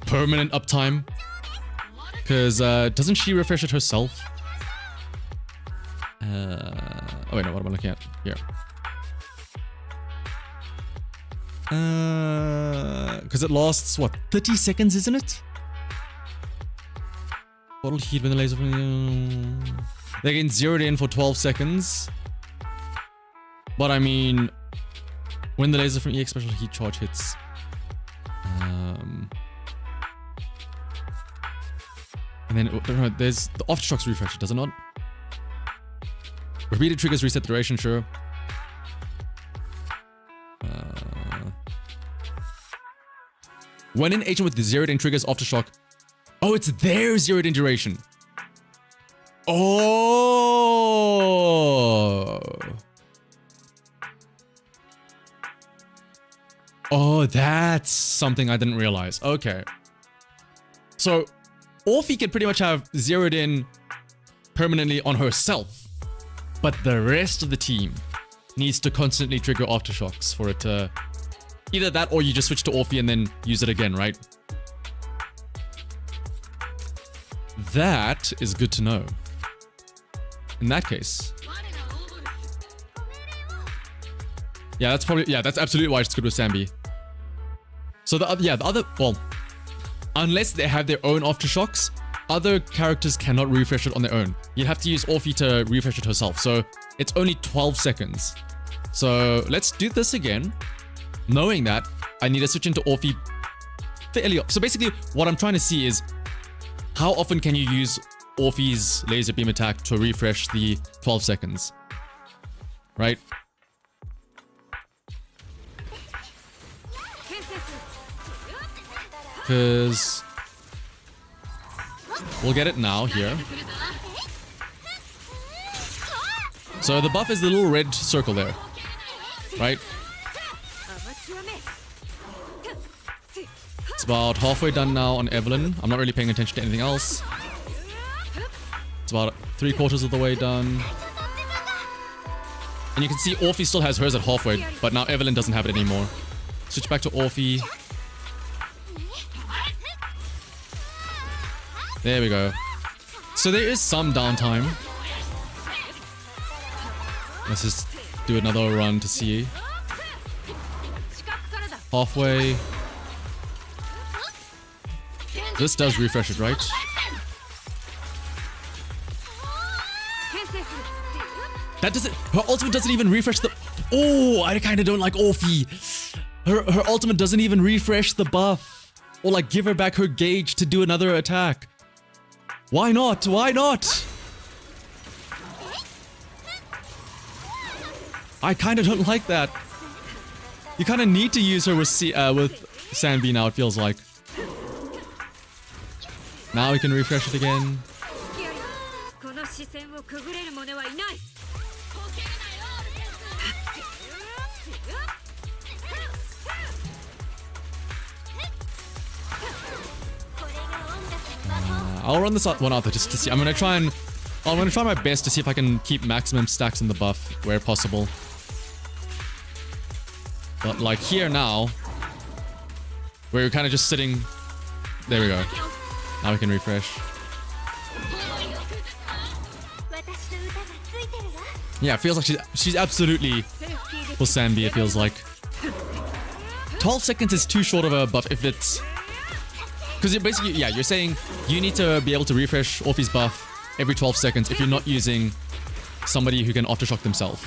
permanent uptime. Because doesn't she refresh it herself? Oh wait, no, what am I looking at? Here. Because it lasts, what, 30 seconds, isn't it? Bottle heat when the laser... They're getting zeroed in for 12 seconds. But I mean, when the laser from EX special heat charge hits... and then, there's the aftershocks refresh, does it not? Repeated triggers reset the duration, sure. When in agent with the zeroed in triggers aftershock. Oh, it's their zeroed in duration. Oh. Oh, that's something I didn't realize. Okay. So, Orphe can pretty much have zeroed in permanently on herself. But the rest of the team needs to constantly trigger aftershocks for it to... Either that or you just switch to Orphe and then use it again, right? That is good to know. In that case... Yeah, that's probably... Yeah, that's absolutely why it's good with Sambi. So the other... Well... Unless they have their own aftershocks, other characters cannot refresh it on their own. You'd have to use Orphe to refresh it herself. So it's only 12 seconds. So let's do this again. Knowing that, I need to switch into Orphe fairly... So basically, what I'm trying to see is how often can you use Orphe's laser beam attack to refresh the 12 seconds? Right? Because we'll get it now here. So the buff is the little red circle there, right? about halfway done now on Evelyn. I'm not really paying attention to anything else. It's about 3/4 of the way done. And you can see Orphie still has hers at halfway, but now Evelyn doesn't have it anymore. Switch back to Orphie. There we go. So there is some downtime. Let's just do another run to see. Halfway. This does refresh it, right? That doesn't... Her ultimate doesn't even refresh the... Oh, I kind of don't like Orphie. Her ultimate doesn't even refresh the buff. Or like give her back her gauge to do another attack. Why not? Why not? I kind of don't like that. You kind of need to use her with Sanbi now, it feels like. Now we can refresh it again. I'll run this one out there just to see. I'm gonna try my best to see if I can keep maximum stacks in the buff where possible. But like here now, where you're kind of just sitting. There we go. Now we can refresh. Yeah, it feels like she's absolutely for Sanbi, it feels like. 12 seconds is too short of a buff if it's... Because basically, yeah, you're saying you need to be able to refresh Orphie's buff every 12 seconds if you're not using somebody who can aftershock themselves.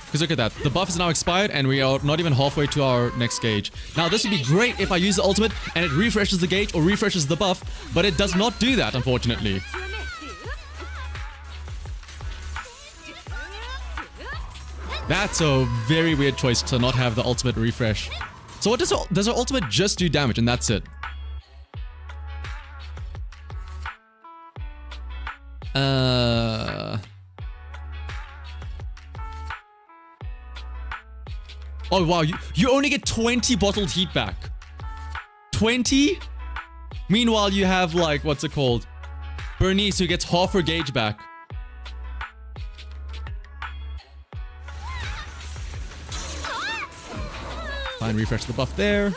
Because look at that, the buff is now expired and we are not even halfway to our next gauge. Now this would be great if I use the ultimate and it refreshes the gauge or refreshes the buff, but it does not do that, unfortunately. That's a very weird choice to not have the ultimate refresh. So what does her ultimate just do damage and that's it? Oh wow, you only get 20 bottled heat back. 20? Meanwhile, you have like, what's it called? Bernice, who gets half her gauge back. Fine, refresh the buff there.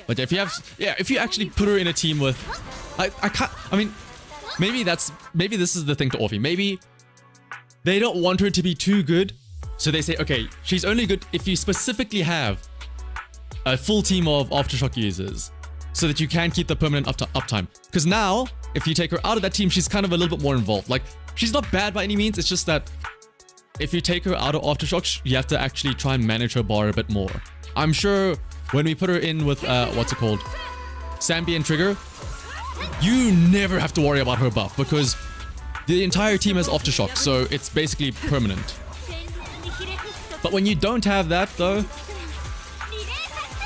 But if you actually put her in a team with, I mean, maybe this is the thing to Orphie. Maybe they don't want her to be too good, so they say, okay, she's only good if you specifically have a full team of aftershock users, so that you can keep the permanent uptime. Because now, if you take her out of that team, she's kind of a little bit more involved. Like, she's not bad by any means. It's just that if you take her out of aftershock, you have to actually try and manage her bar a bit more. I'm sure when we put her in with, what's it called? Sanbi and Trigger, you never have to worry about her buff because the entire team has aftershock, so it's basically permanent. But when you don't have that, though,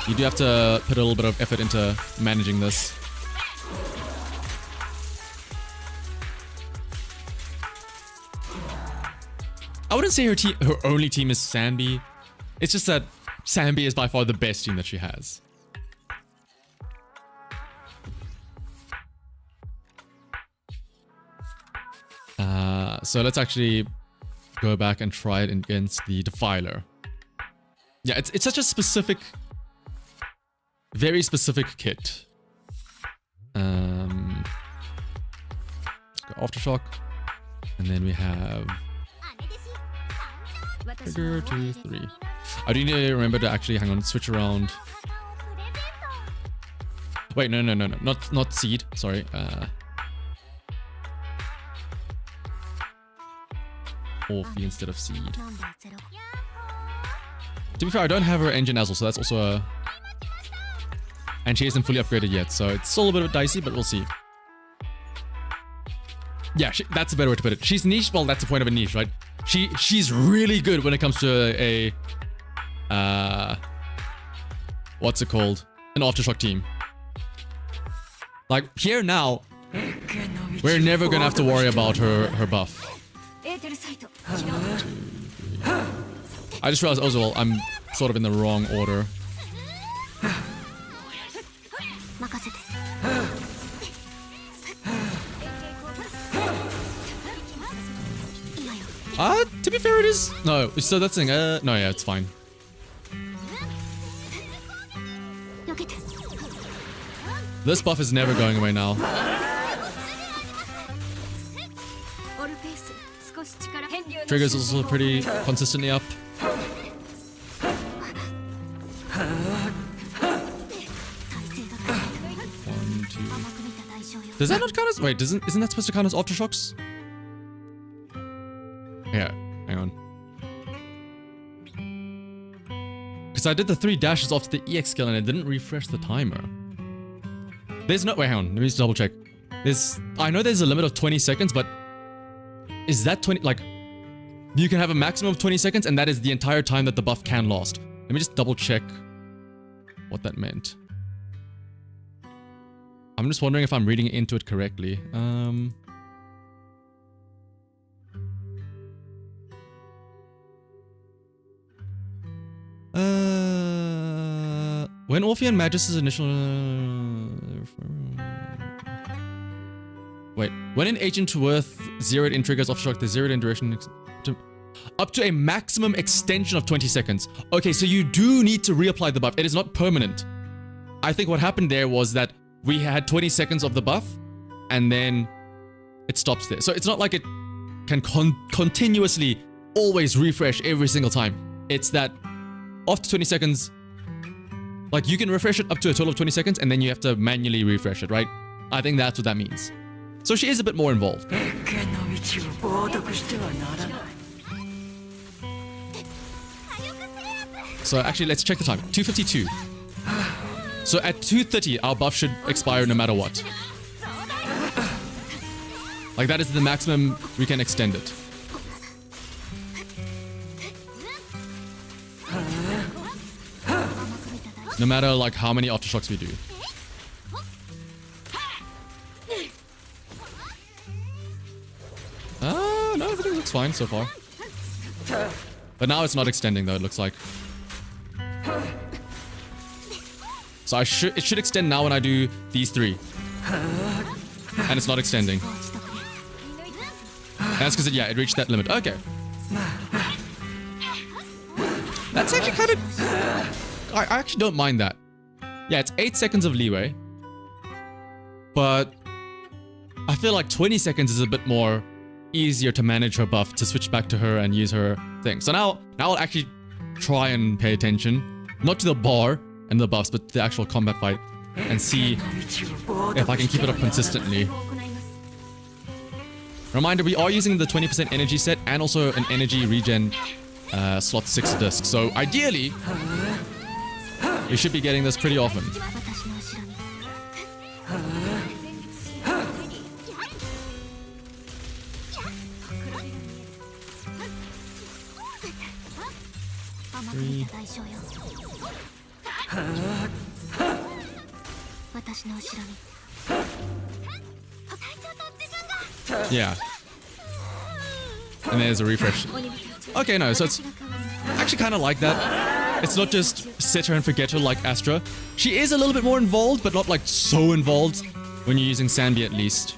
you do have to put a little bit of effort into managing this. I wouldn't say her only team is Sanbi. It's just that Sanbi is by far the best team that she has. So let's actually go back and try it against the Defiler. Yeah, it's such a specific, very specific kit. Go Aftershock, and then we have Trigger 2, 3. I do need to remember to actually switch around. Wait, no, not Seed. Sorry. Orphe instead of Seed. To be fair, I don't have her engine as well, so that's also and she isn't fully upgraded yet, so it's still a bit dicey, but we'll see. Yeah, that's a better way to put it. She's niche. Well, that's the point of a niche, right? She's really good when it comes to what's it called? An Aftershock team. Like here now, we're never gonna have to worry about her buff. I just realized, well, I'm sort of in the wrong order. To be fair, it is. No, so that's the thing. No, yeah, it's fine. This buff is never going away now. Trigger's also pretty consistently up. 1, 2. Does that not count as? Wait, isn't that supposed to count as aftershocks? Yeah, hang on. Because I did the 3 dashes after the EX skill and it didn't refresh the timer. There's no. Wait, hang on. Let me just double check. I know there's a limit of 20 seconds, but is that 20? Like, you can have a maximum of 20 seconds, and that is the entire time that the buff can last. Let me just double check what that meant. I'm just wondering if I'm reading into it correctly. When Orphe and Magus' initial... Wait. When an agent worth 0'd in triggers aftershock, the 0'd in duration... Up to a maximum extension of 20 seconds. Okay, so you do need to reapply the buff. It is not permanent. I think what happened there was that we had 20 seconds of the buff, and then it stops there. So it's not like it can continuously always refresh every single time. It's that after 20 seconds... Like, you can refresh it up to a total of 20 seconds, and then you have to manually refresh it, right? I think that's what that means. So she is a bit more involved. So actually, let's check the time. 2:52. So at 2:30, our buff should expire no matter what. Like, that is the maximum we can extend it. No matter like how many aftershocks we do. No, everything looks fine so far. But now it's not extending though, it looks like. So it should extend now when I do these 3. And it's not extending. And that's because it reached that limit. Okay. That's actually kind of... I actually don't mind that. Yeah, it's 8 seconds of leeway. But I feel like 20 seconds is a bit more easier to manage her buff, to switch back to her and use her thing. So now I'll actually try and pay attention. Not to the bar and the buffs, but to the actual combat fight. And see if I can keep it up consistently. Reminder, we are using the 20% energy set and also an energy regen slot 6 disc. So ideally... we should be getting this pretty often. Yeah. And there's a refresh. Okay, no, so it's actually kind of like that. It's not just set her and forget her like Astra. She is a little bit more involved, but not like so involved when you're using Sanbi at least.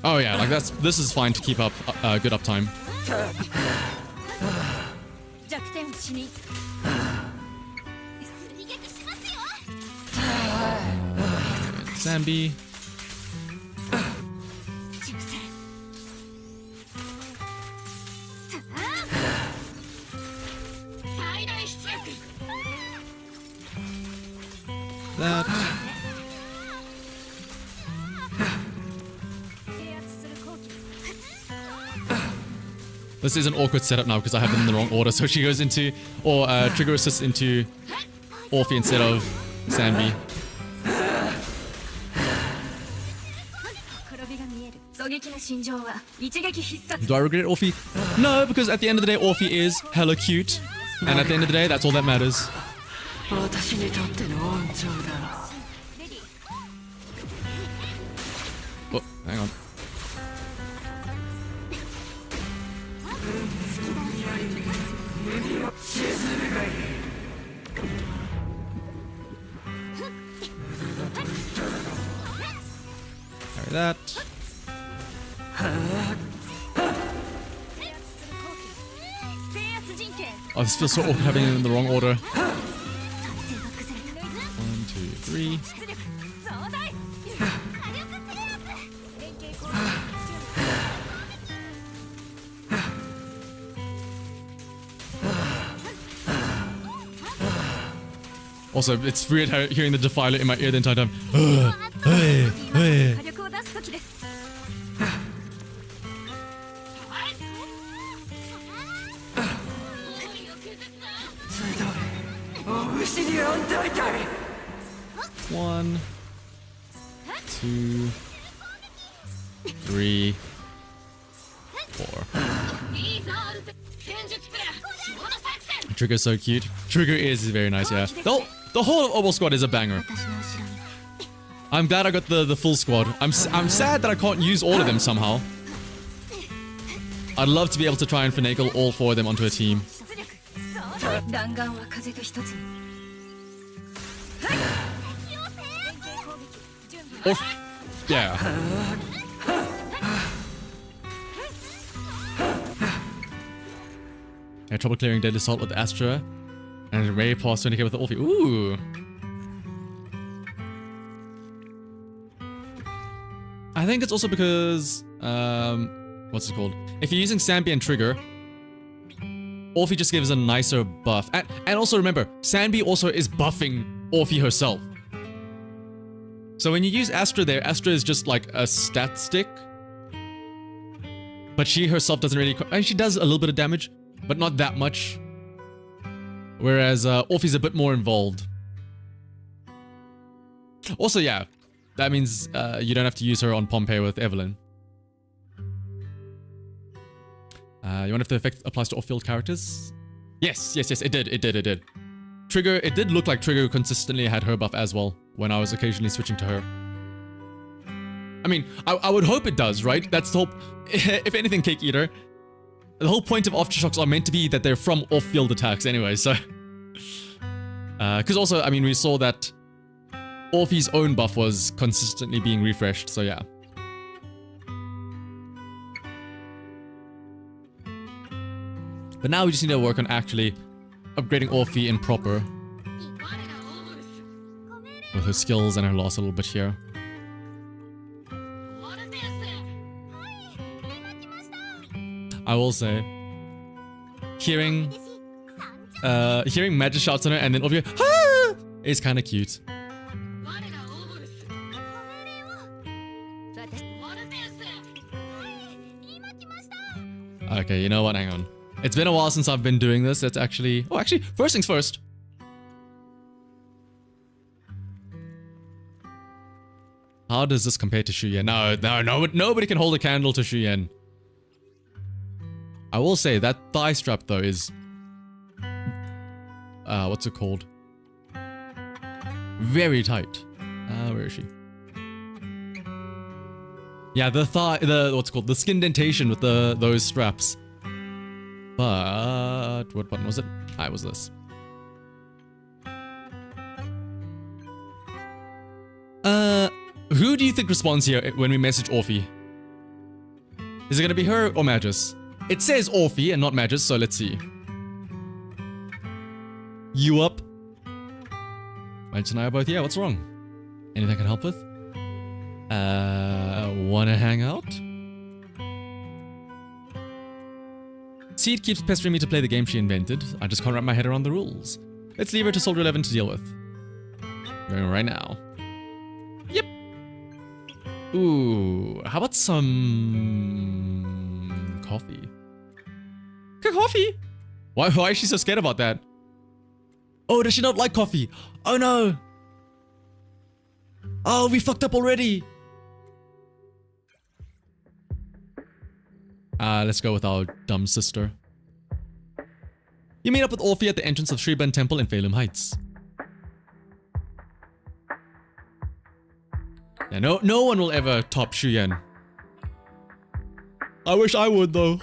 Oh yeah, like this is fine to keep up good uptime. Sanbi. That. This is an awkward setup now because I have them in the wrong order. So she goes into, or trigger assists into Orphe instead of Sambi. Do I regret Orphe? No, because at the end of the day, Orphe is hella cute. And at the end of the day, that's all that matters. Oh, hang on. Carry that. Oh, this feels so awkward having it in the wrong order. 1, 2, 3. Also, it's weird hearing the defiler in my ear the entire time. One, 2, 3, 4. Trigger's so cute. Trigger is very nice, yeah. The whole of Obel squad is a banger. I'm glad I got the full squad. I'm sad that I can't use all of them somehow. I'd love to be able to try and finagle all 4 of them onto a team. Or, yeah. I had trouble clearing Deadly Assault with Astra. And Ray past 20k with the Orphe. Ooh. I think it's also because, what's it called? If you're using Sambi and Trigger, Orphe just gives a nicer buff. And also remember, Sambi also is buffing Orphe herself. So when you use Astra there, Astra is just like a stat stick. But she herself doesn't really... And she does a little bit of damage, but not that much. Whereas Orphe's a bit more involved. Also, yeah, that means you don't have to use her on Pompeii with Evelyn. You wonder if the effect applies to off-field characters? Yes, it did. Trigger, it did look like Trigger consistently had her buff as well when I was occasionally switching to her. I mean, I would hope it does, right? That's the whole... If anything, Cake Eater. The whole point of aftershocks are meant to be that they're from off-field attacks anyway, so... Because also, I mean, we saw that Orphe's own buff was consistently being refreshed, so yeah. But now we just need to work on actually upgrading Orphe in proper. With her skills and her loss a little bit here. I will say, hearing Magus shouts on her and then Orphe ah! is kind of cute. Okay, you know what? Hang on. It's been a while since I've been doing this. Let's actually... Oh, actually, first things first. How does this compare to Shu Yan? No, nobody can hold a candle to Shu Yan. I will say that thigh strap though is... what's it called? Very tight. Where is she? Yeah, the thigh, what's it called? The skin dentation with those straps. But what button was it? It was this. Who do you think responds here when we message Orphe? Is it gonna be her or Magus? It says Orphe and not Magus, so let's see. You up? Magus and I are both, yeah, what's wrong? Anything I can help with? Wanna hang out? Seed keeps pestering me to play the game she invented. I just can't wrap my head around the rules. Let's leave her to Soldier 11 to deal with. Going right now. Yep. Ooh, how about some coffee? Coffee? Why is she so scared about that? Oh, does she not like coffee? Oh no. Oh, we fucked up already. Let's go with our dumb sister. You meet up with Orphe at the entrance of Shriban Temple in Phalum Heights. Yeah, no one will ever top Shuyen. I wish I would though.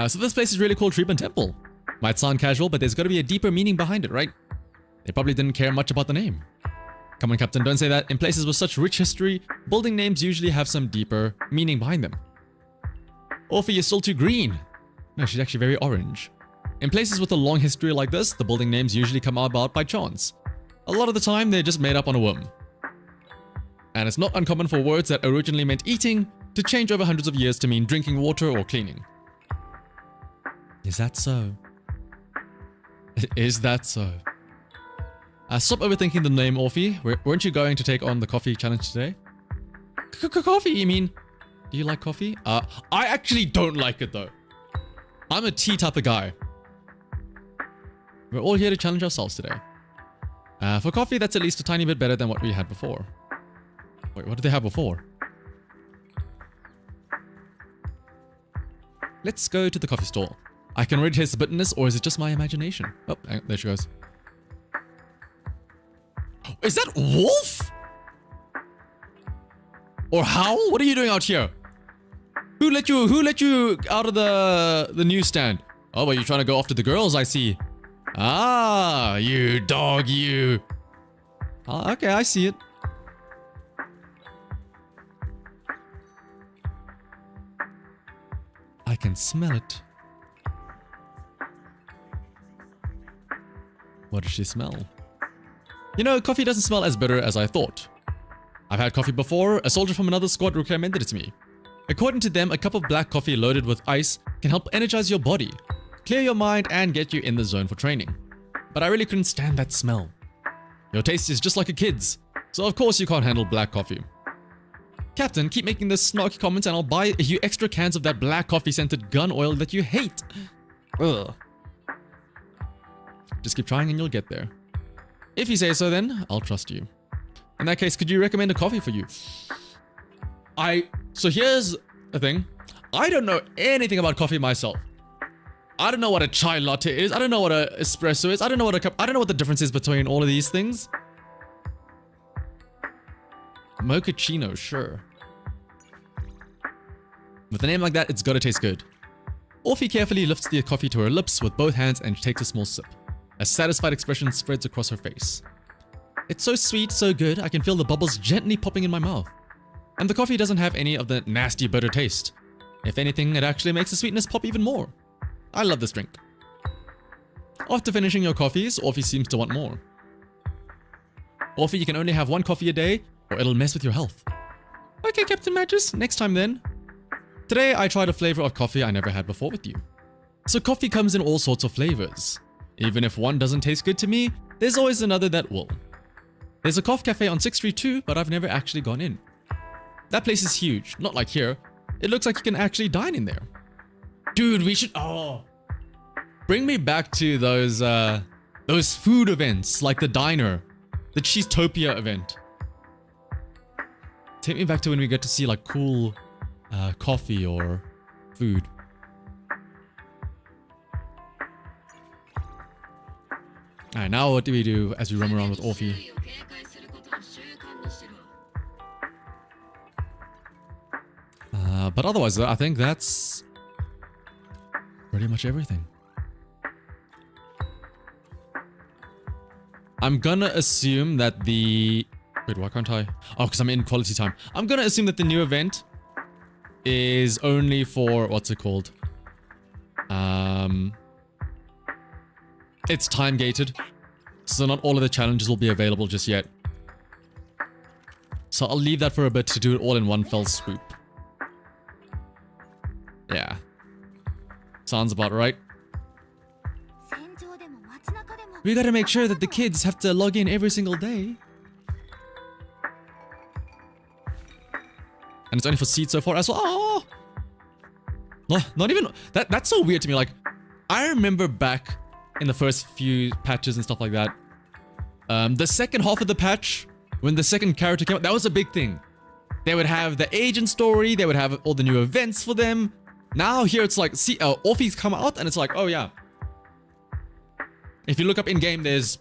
So this place is really called Shriban Temple. Might sound casual, but there's got to be a deeper meaning behind it, right? They probably didn't care much about the name. Come on, Captain, don't say that. In places with such rich history, building names usually have some deeper meaning behind them. Orphe is still too green. No, she's actually very orange. In places with a long history like this, the building names usually come about by chance. A lot of the time, they're just made up on a whim. And it's not uncommon for words that originally meant eating to change over hundreds of years to mean drinking water or cleaning. Is that so? Is that so? Stop overthinking the name, Orphe. Weren't you going to take on the coffee challenge today? Coffee, you mean? Do you like coffee? I actually don't like it though. I'm a tea type of guy. We're all here to challenge ourselves today. For coffee, that's at least a tiny bit better than what we had before. Wait, what did they have before? Let's go to the coffee stall. I can already taste the bitterness, or is it just my imagination? Oh, there she goes. Is that Wolf? Or Howl? What are you doing out here? Who let you out of the newsstand? Oh, well, you're trying to go after the girls, I see. Ah, you dog, you. Okay, I see it. I can smell it. What does she smell? You know, coffee doesn't smell as bitter as I thought. I've had coffee before. A soldier from another squad recommended it to me. According to them, a cup of black coffee loaded with ice can help energize your body, clear your mind, and get you in the zone for training. But I really couldn't stand that smell. Your taste is just like a kid's, so of course you can't handle black coffee. Captain, keep making those snarky comments and I'll buy you extra cans of that black coffee scented gun oil that you hate. Ugh. Just keep trying and you'll get there. If you say so, then I'll trust you. In that case, could you recommend a coffee for you? So here's the thing. I don't know anything about coffee myself. I don't know what a chai latte is. I don't know what a espresso is. I don't know what a cup. I don't know what the difference is between all of these things. Mochaccino, sure. With a name like that, it's gotta taste good. Orphe carefully lifts the coffee to her lips with both hands and takes a small sip. A satisfied expression spreads across her face. It's so sweet, so good, I can feel the bubbles gently popping in my mouth. And the coffee doesn't have any of the nasty bitter taste. If anything, it actually makes the sweetness pop even more. I love this drink. After finishing your coffees, Orphe seems to want more. Orphe, you can only have one coffee a day, or it'll mess with your health. Okay, Captain Magus, next time then. Today, I tried a flavor of coffee I never had before with you. So coffee comes in all sorts of flavors. Even if one doesn't taste good to me, there's always another that will. There's a coffee cafe on 6th Street too, but I've never actually gone in. That place is huge, not like here. It looks like you can actually dine in there. Dude, we should... Oh. Bring me back to those food events, like the diner. The Cheesetopia event. Take me back to when we get to see like cool coffee or food. Alright, now what do we do as we roam around with Orphe? But otherwise, I think that's pretty much everything. I'm gonna assume that the... Wait, why can't I? Oh, because I'm in quality time. I'm gonna assume that the new event is only for... What's it called? It's time gated. So not all of the challenges will be available just yet. So I'll leave that for a bit to do it all in one fell swoop. Yeah. Sounds about right. We gotta make sure that the kids have to log in every single day. And it's only for Seed so far as well. Oh! No, not even... That's so weird to me. Like, I remember back in the first few patches and stuff like that. The second half of the patch, when the second character came out, that was a big thing. They would have the agent story. They would have all the new events for them. Now here it's like, see, Orphe's come out and it's like, oh yeah. If you look up in-game, there's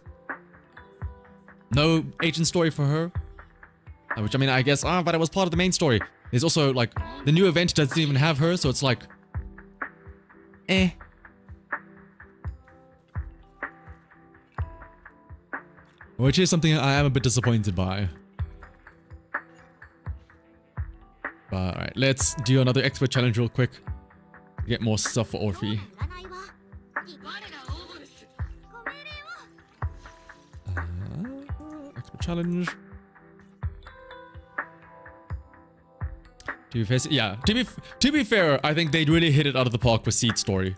no agent story for her. Which, I mean, I guess, but it was part of the main story. There's also, like, the new event doesn't even have her, so it's like... eh. Which is something I am a bit disappointed by. But, alright, let's do another expert challenge real quick. Get more stuff for Orphe. Expert challenge. To be fair, yeah. To be fair, I think they really hit it out of the park with Seed's story.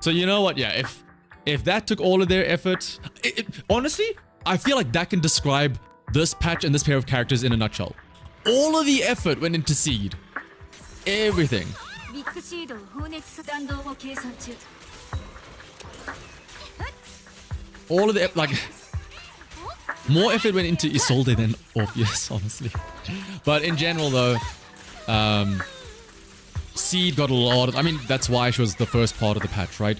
So you know what? Yeah, if that took all of their effort, honestly, I feel like that can describe this patch and this pair of characters in a nutshell. All of the effort went into Seed. Everything. All of the like. More effort went into Isolde than Orpheus, honestly. But in general, though, Seed got a lot of... I mean, that's why she was the first part of the patch, right?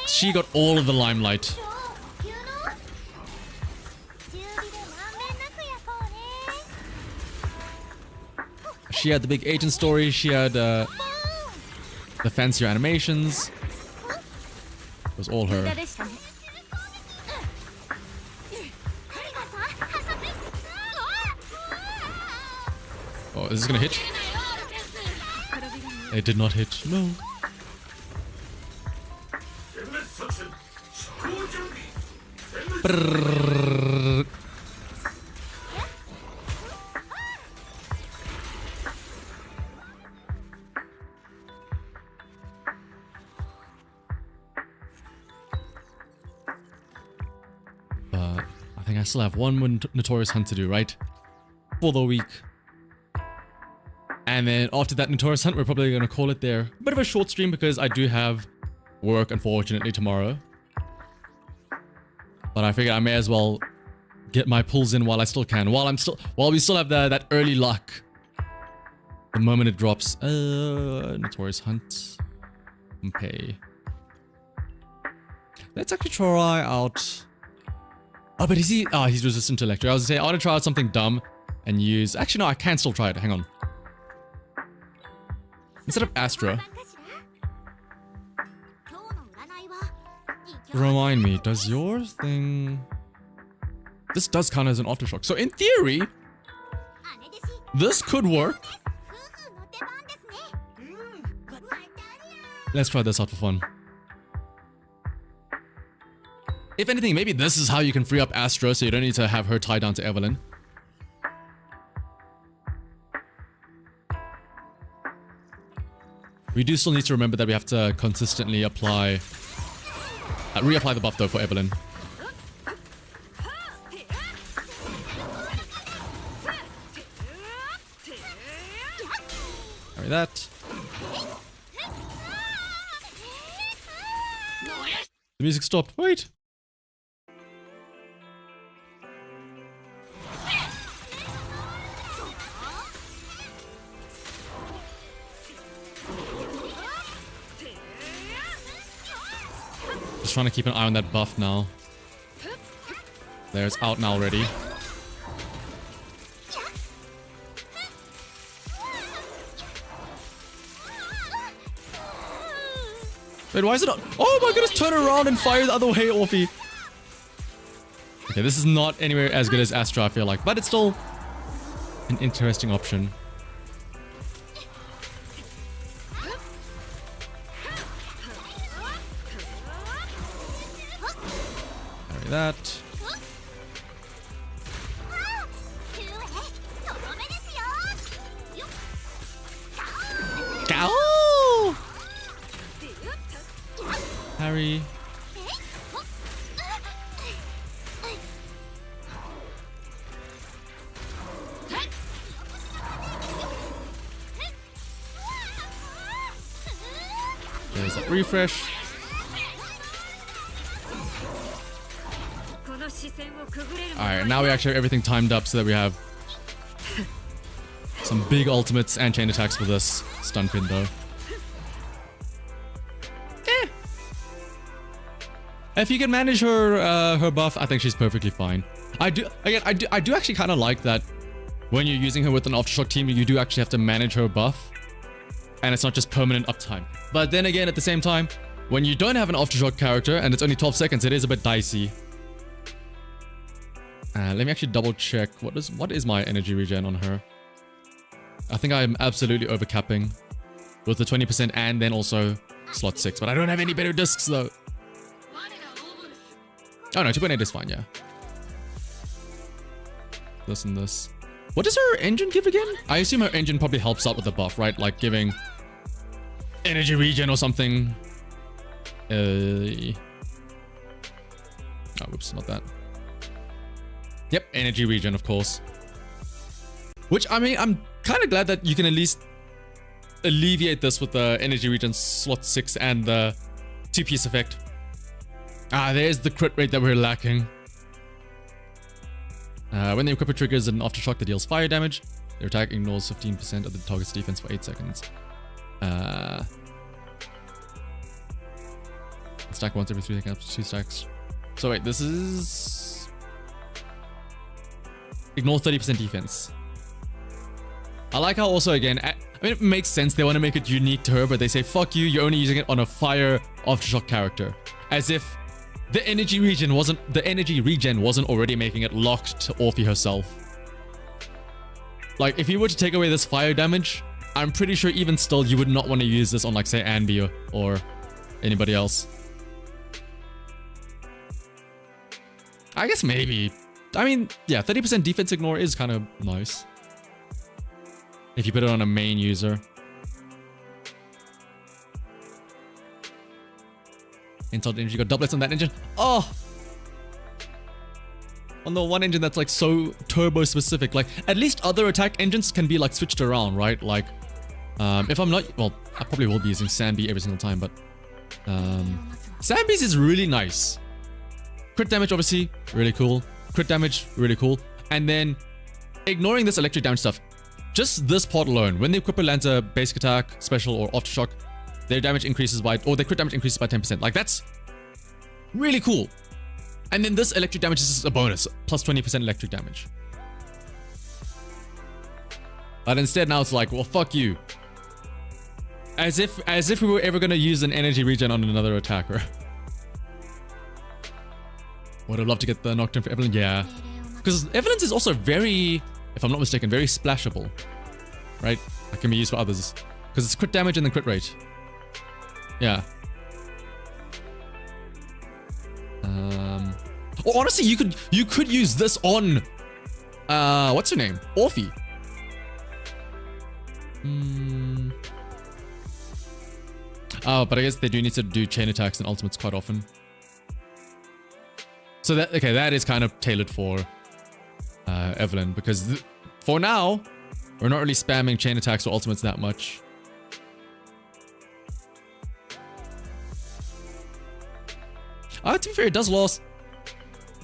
She got all of the limelight. She had the big agent story. She had the fancier animations. It was all her. Oh, is this gonna hit? It did not hit. No. Brrrr. But I think I still have one more Notorious Hunt to do, right? For the week. And then after that Notorious Hunt, we're probably going to call it there. A bit of a short stream because I do have work, unfortunately, tomorrow. But I figured I may as well get my pulls in while I still can. While we still have that early luck. The moment it drops. Notorious Hunt. Okay. Let's actually try out... Oh, but is he... Oh, he's resistant to electric. I was going to say, I want to try out something dumb and use... Actually, no, I can still try it. Hang on. Instead of Astra. Remind me, does your thing... This does count as an aftershock. So in theory, this could work. Let's try this out for fun. If anything, maybe this is how you can free up Astra so you don't need to have her tied down to Evelyn. We do still need to remember that we have to consistently apply... reapply the buff though for Evelyn. Carry that. The music stopped. Wait. Just trying to keep an eye on that buff now. There, it's out now already. Wait, why is it not? Oh my goodness, turn around and fire the other way, Orphe. Okay, this is not anywhere as good as Astra, I feel like, but it's still an interesting option. Carry that. Cow! Harry. refresh. Alright, now we actually have everything timed up so that we have some big ultimates and chain attacks for this stun pin though. If you can manage her buff, I think she's perfectly fine. I do actually kind of like that when you're using her with an aftershock team, you do actually have to manage her buff, and it's not just permanent uptime. But then again, at the same time, when you don't have an aftershock character and it's only 12 seconds, it is a bit dicey. Let me actually double check what is my energy regen on her. I think I'm absolutely overcapping with the 20% and then also slot 6, but I don't have any better discs though. Oh no, 2.8 is fine, yeah. This and this. What does her engine give again? I assume her engine probably helps out with the buff, right? Like giving energy regen or something. Oh, whoops, not that. Yep, energy regen, of course. Which, I mean, I'm kind of glad that you can at least alleviate this with the energy regen slot 6 and the 2-piece effect. Ah, there's the crit rate that we're lacking. When the equipment triggers an aftershock that deals fire damage, their attack ignores 15% of the target's defense for 8 seconds. Stack once every 3 seconds, up to 2 stacks. So wait, this is... Ignore 30% defense. I like how also, again, I mean, it makes sense. They want to make it unique to her, but they say, fuck you, you're only using it on a fire aftershock character. As if the energy regen wasn't already making it locked to Orphe herself. Like, if you were to take away this fire damage, I'm pretty sure even still you would not want to use this on, like, say, Anby or anybody else. I guess maybe. I mean, yeah, 30% defense ignore is kind of nice. If you put it on a main user. Insult energy, got doublets on that engine. Oh! On the one engine that's like so turbo specific. Like, at least other attack engines can be like switched around, right? Like, if I'm not, well, I probably will be using Sambi every single time, but Sambi's is really nice. Crit damage, obviously, really cool. Crit damage, really cool. And then, ignoring this electric damage stuff, just this part alone, when the equipper lands a basic attack, special, or aftershock, their damage increases by, or their crit damage increases by 10%. Like, that's really cool. And then this electric damage is just a bonus, plus 20% electric damage. But instead now it's like, well, fuck you. As if we were ever gonna use an energy regen on another attacker. Would have loved to get the Nocturne for Evelyn, yeah. Because Evelyn's is also very, if I'm not mistaken, very splashable. Right? That can be used for others. Because it's crit damage and then crit rate. Yeah. Or honestly, you could use this on what's her name? Orphie. Oh, but I guess they do need to do chain attacks and ultimates quite often. So that, okay, that is kind of tailored for Evelyn, because for now, we're not really spamming chain attacks or ultimates that much. To be fair, it does last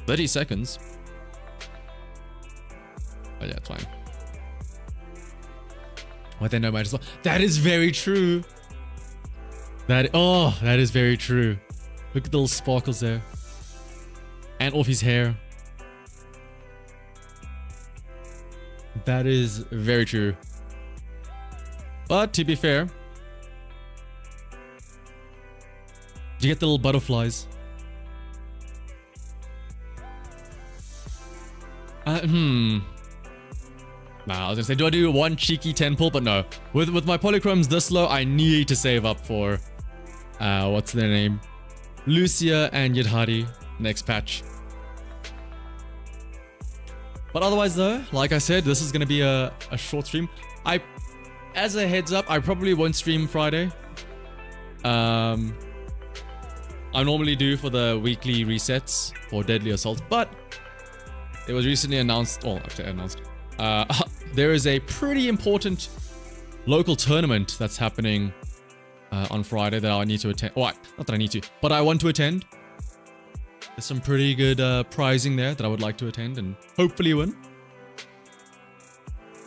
30 seconds. Oh yeah, it's fine. What they know might as well. That is very true. That is very true. Look at the little sparkles there. And Orphe's hair. That is very true. But to be fair, do you get the little butterflies? Nah, I was gonna say, do I do one cheeky 10 pull? But no. With my polychromes this low, I need to save up for what's their name? Lucia and Yadhari next patch. But otherwise though, like I said, this is gonna be a short stream. As a heads up, I probably won't stream Friday. I normally do for the weekly resets for Deadly Assault, but it was recently announced, there is a pretty important local tournament that's happening on Friday that I need to attend. Well, not that I need to, but I want to attend. There's some pretty good prizing there that I would like to attend and hopefully win.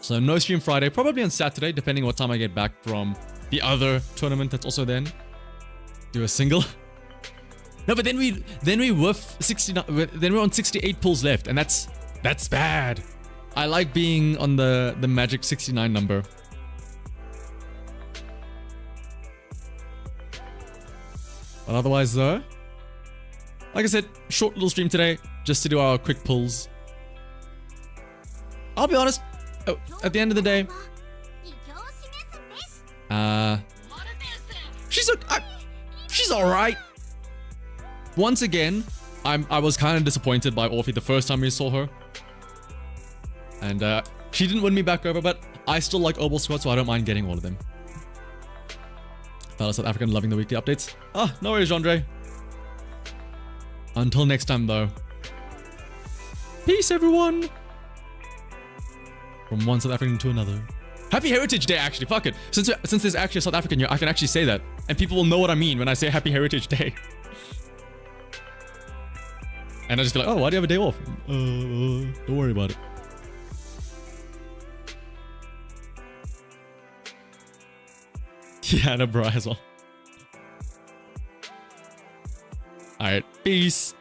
So no stream Friday, probably on Saturday, depending what time I get back from the other tournament that's also then. Do a single. No, but then we whiff 69. Then we're on 68 pulls left, and that's bad. I like being on the magic 69 number. But otherwise, though, like I said, short little stream today, just to do our quick pulls. I'll be honest. Oh, at the end of the day, she's all right. Once again, I was kind of disappointed by Orphie the first time we saw her, and she didn't win me back over. But I still like Obel Squad, so I don't mind getting all of them. Fellow South African loving the weekly updates. Ah, no worries, Andre. Until next time, though. Peace, everyone. From one South African to another. Happy Heritage Day, actually. Fuck it. Since there's actually a South African here, I can actually say that. And people will know what I mean when I say Happy Heritage Day. And I just be like, oh, why do you have a day off? Don't worry about it. Yeah, no, bro, as well. Alright, peace.